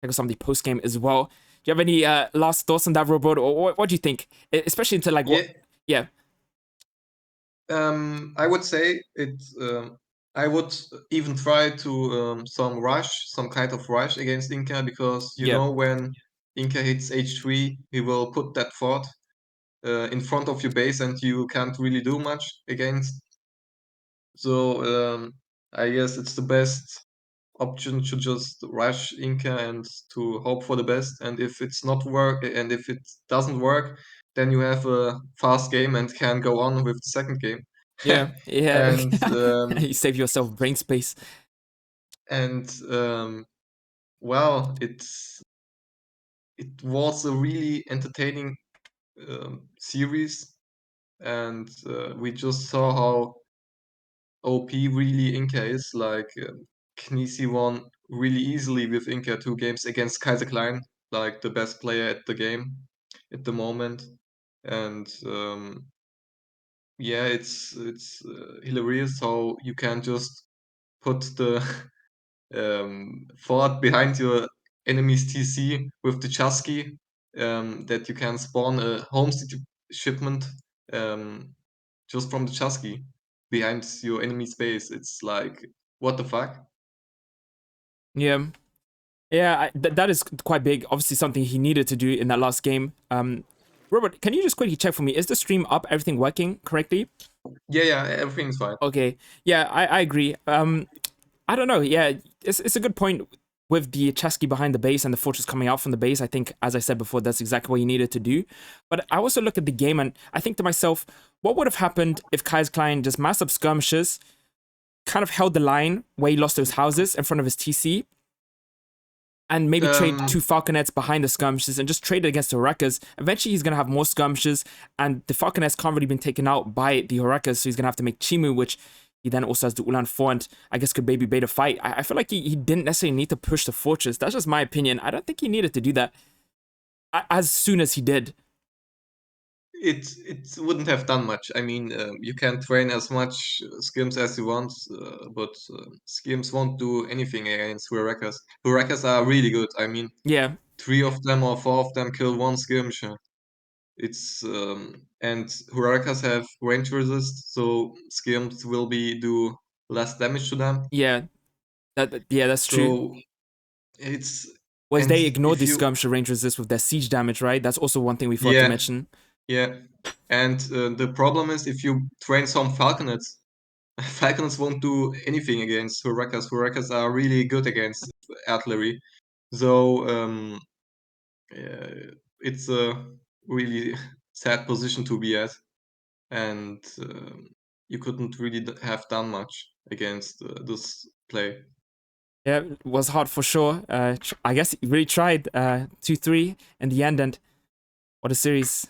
Check out some of the post game as well. Do you have any last thoughts on that, Robot, or what do you think? Especially into like what? Yeah. Yeah. I would say it. I would even try to some kind of rush against Inca, because Yeah. when Inca hits H3, he will put that fort in front of your base, and you can't really do much against. So I guess it's the best option to just rush Inca and to hope for the best. And if it doesn't work, then you have a fast game and can go on with the second game. Yeah. Yeah. and You save yourself brain space. and well, it was a really entertaining series, and we just saw how OP really Inca is. Like Kynesie won really easily with Inca 2 games against Kaiserklein, like the best player at the game at the moment. And yeah, it's hilarious how you can just put the fort behind your enemy's TC with the Chusky, that you can spawn a homestead shipment just from the Chusky behind your enemy's base. It's like, what the fuck? Yeah. Yeah, that is quite big. Obviously, something he needed to do in that last game. Robert, can you just quickly check for me? Is the stream up? Everything working correctly? Yeah, everything's fine. Okay. Yeah, I agree. I don't know. Yeah, it's a good point with the Chesky behind the base and the fortress coming out from the base. I think, as I said before, that's exactly what he needed to do. But I also look at the game and I think to myself, what would have happened if Kaiserklein just massed up skirmishes, kind of held the line where he lost those houses in front of his TC, and maybe trade 2 Falconets behind the skirmishes and just trade it against the Horekas. Eventually, he's going to have more skirmishes, and the Falconets can't really be taken out by the Horekas, so he's going to have to make Chimu, which he then also has the Ulan 4, and I guess could maybe bait a fight. I feel like he didn't necessarily need to push the fortress. That's just my opinion. I don't think he needed to do that as soon as he did. It wouldn't have done much. I mean, you can train as much skims as you want, but skims won't do anything against Hurakas. Hurakas are really good. I mean, Yeah, 3 of them or 4 of them kill 1 skirmisher. It's and Hurakas have range resist, so skims will be do less damage to them. yeah, that's true. So it's Was and they ignored if the you skirmisher range resist with their siege damage, right? That's also one thing we forgot to yeah mention. yeah, and the problem is if you train some Falconets, Falconets won't do anything against Hurakas. Hurakas are really good against artillery, so it's a really sad position to be at, and you couldn't really have done much against this play. Yeah, it was hard for sure. I guess he really tried 2-3 in the end, and what a series.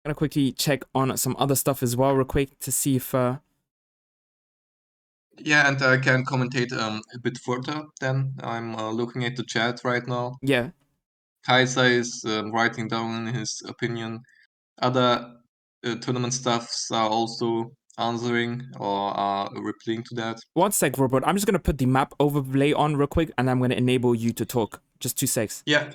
Gonna quickly check on some other stuff as well, real quick, to see if. Yeah, and I can commentate a bit further. Then I'm looking at the chat right now. Yeah, Kaiser is writing down his opinion. Other tournament staffs are also answering or are replying to that. one sec, Robert. I'm just gonna put the map overlay on real quick, and I'm gonna enable you to talk. Just 2 secs. Yeah,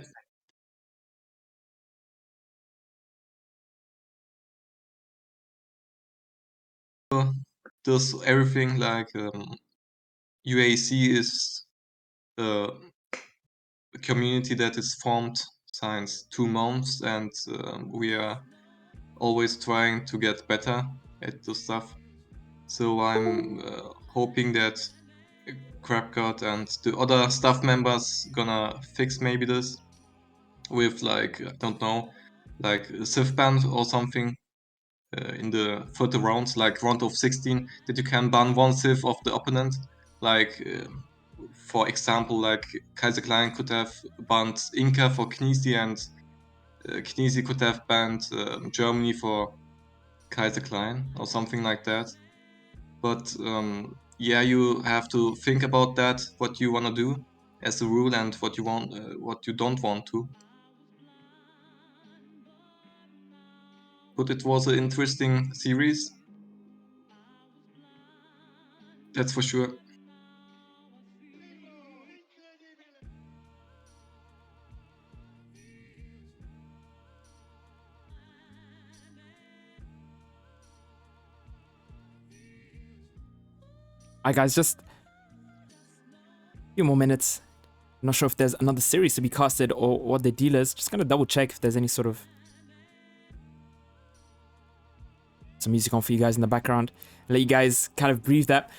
does everything like UAC is a community that is formed since 2 months, and we are always trying to get better at the stuff. So I'm hoping that CrapGod and the other staff members gonna fix maybe this with, like, I don't know, like a Civ ban or something in the further rounds, like round of 16, that you can ban one Civ of the opponent. Like, for example, like Kaiserklein could have banned Inca for Kynesie, and Kynesie could have banned Germany for Kaiserklein or something like that. But yeah, you have to think about that, what you want to do as a rule, and what you want, what you don't want to. But it was an interesting series, that's for sure. Alright, guys, just a few more minutes. I'm not sure if there's another series to be casted or what the deal is. Just gonna double check if there's any sort of some music on for you guys in the background. Let you guys kind of breathe that.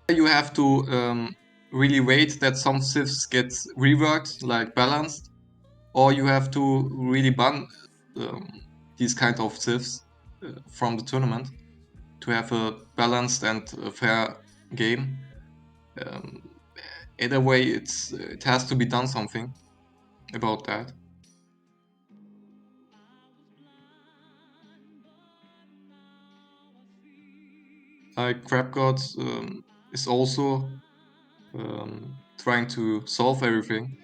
You have to really wait that some civs get reworked, like balanced, or you have to really ban these kind of civs from the tournament to have a balanced and a fair game. Either way, it has to be done something about that. Like CrapGod is also trying to solve everything.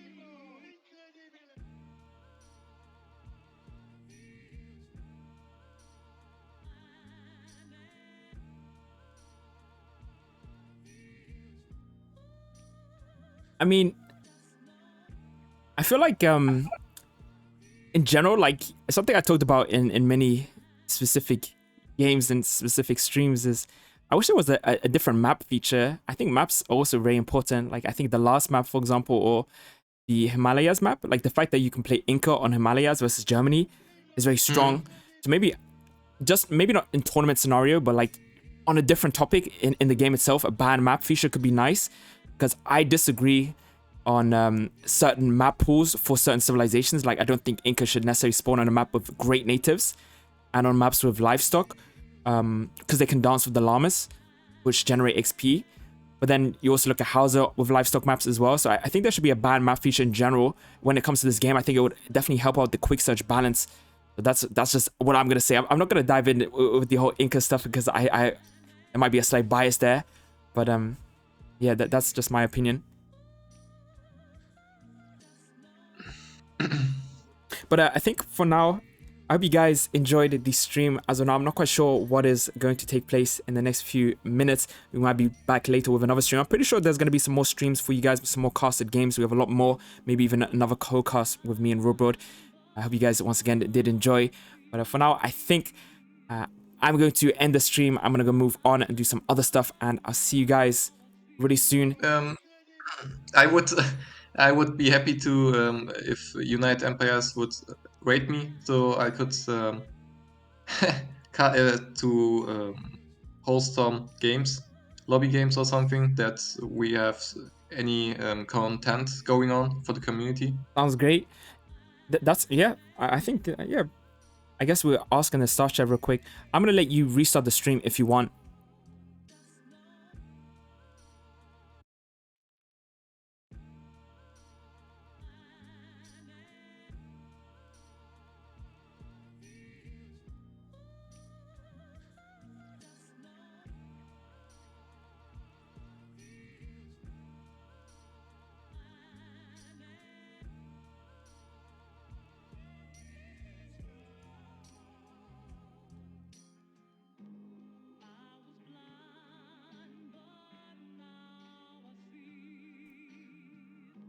I mean, I feel like in general, like something I talked about in many specific games and specific streams is I wish there was a different map feature. I think maps are also very important. Like I think the last map, for example, or the Himalayas map, like the fact that you can play Inca on Himalayas versus Germany is very strong. So maybe just maybe not in tournament scenario, but like on a different topic in the game itself, a ban map feature could be nice. Because I disagree on certain map pools for certain civilizations. Like I don't think Inca should necessarily spawn on a map with great natives and on maps with livestock, because they can dance with the llamas, which generate XP. But then you also look at Hausa with livestock maps as well. So I think there should be a ban map feature in general when it comes to this game. I think it would definitely help out the quick search balance. But that's just what I'm gonna say. I'm not gonna dive in with the whole Inca stuff because there might be a slight bias there. But yeah, that's just my opinion. But I think for now, I hope you guys enjoyed the stream. As of now, I'm not quite sure what is going to take place in the next few minutes. We might be back later with another stream. I'm pretty sure there's going to be some more streams for you guys, some more casted games. We have a lot more, maybe even another co-cast with me and Robroad. I hope you guys once again did enjoy. But for now, I think I'm going to end the stream. I'm going to go move on and do some other stuff. And I'll see you guys really soon. I would I would be happy to if United Empires would rate me, so I could to host some games, lobby games or something, that we have any content going on for the community. Sounds great. That's, yeah, I think, yeah. I guess we're asking the start chat real quick. I'm going to let you restart the stream if you want.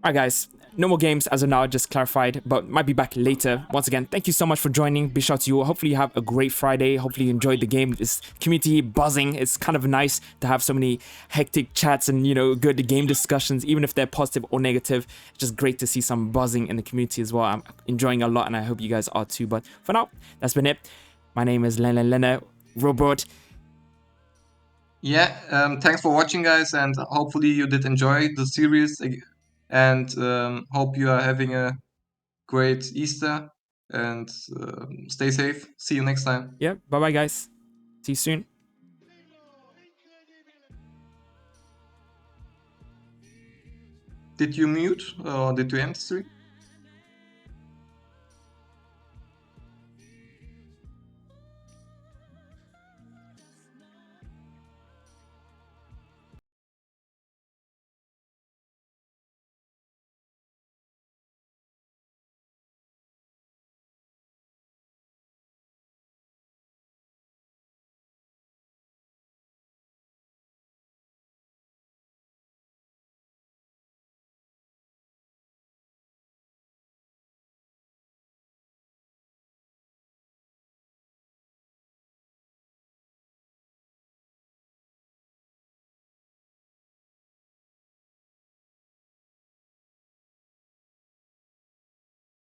Alright guys, no more games as of now, just clarified, but might be back later. Once again, thank you so much for joining. Big shout out to you. Hopefully you have a great Friday. Hopefully you enjoyed the game. This community buzzing. It's kind of nice to have so many hectic chats and, you know, good game discussions, even if they're positive or negative. It's just great to see some buzzing in the community as well. I'm enjoying a lot, and I hope you guys are too. But for now, that's been it. My name is Lena Robot. Yeah, thanks for watching, guys, and hopefully you did enjoy the series, and hope you are having a great Easter, and stay safe. See you next time. Yeah, bye-bye, guys. See you soon. Did you mute or did you end the stream?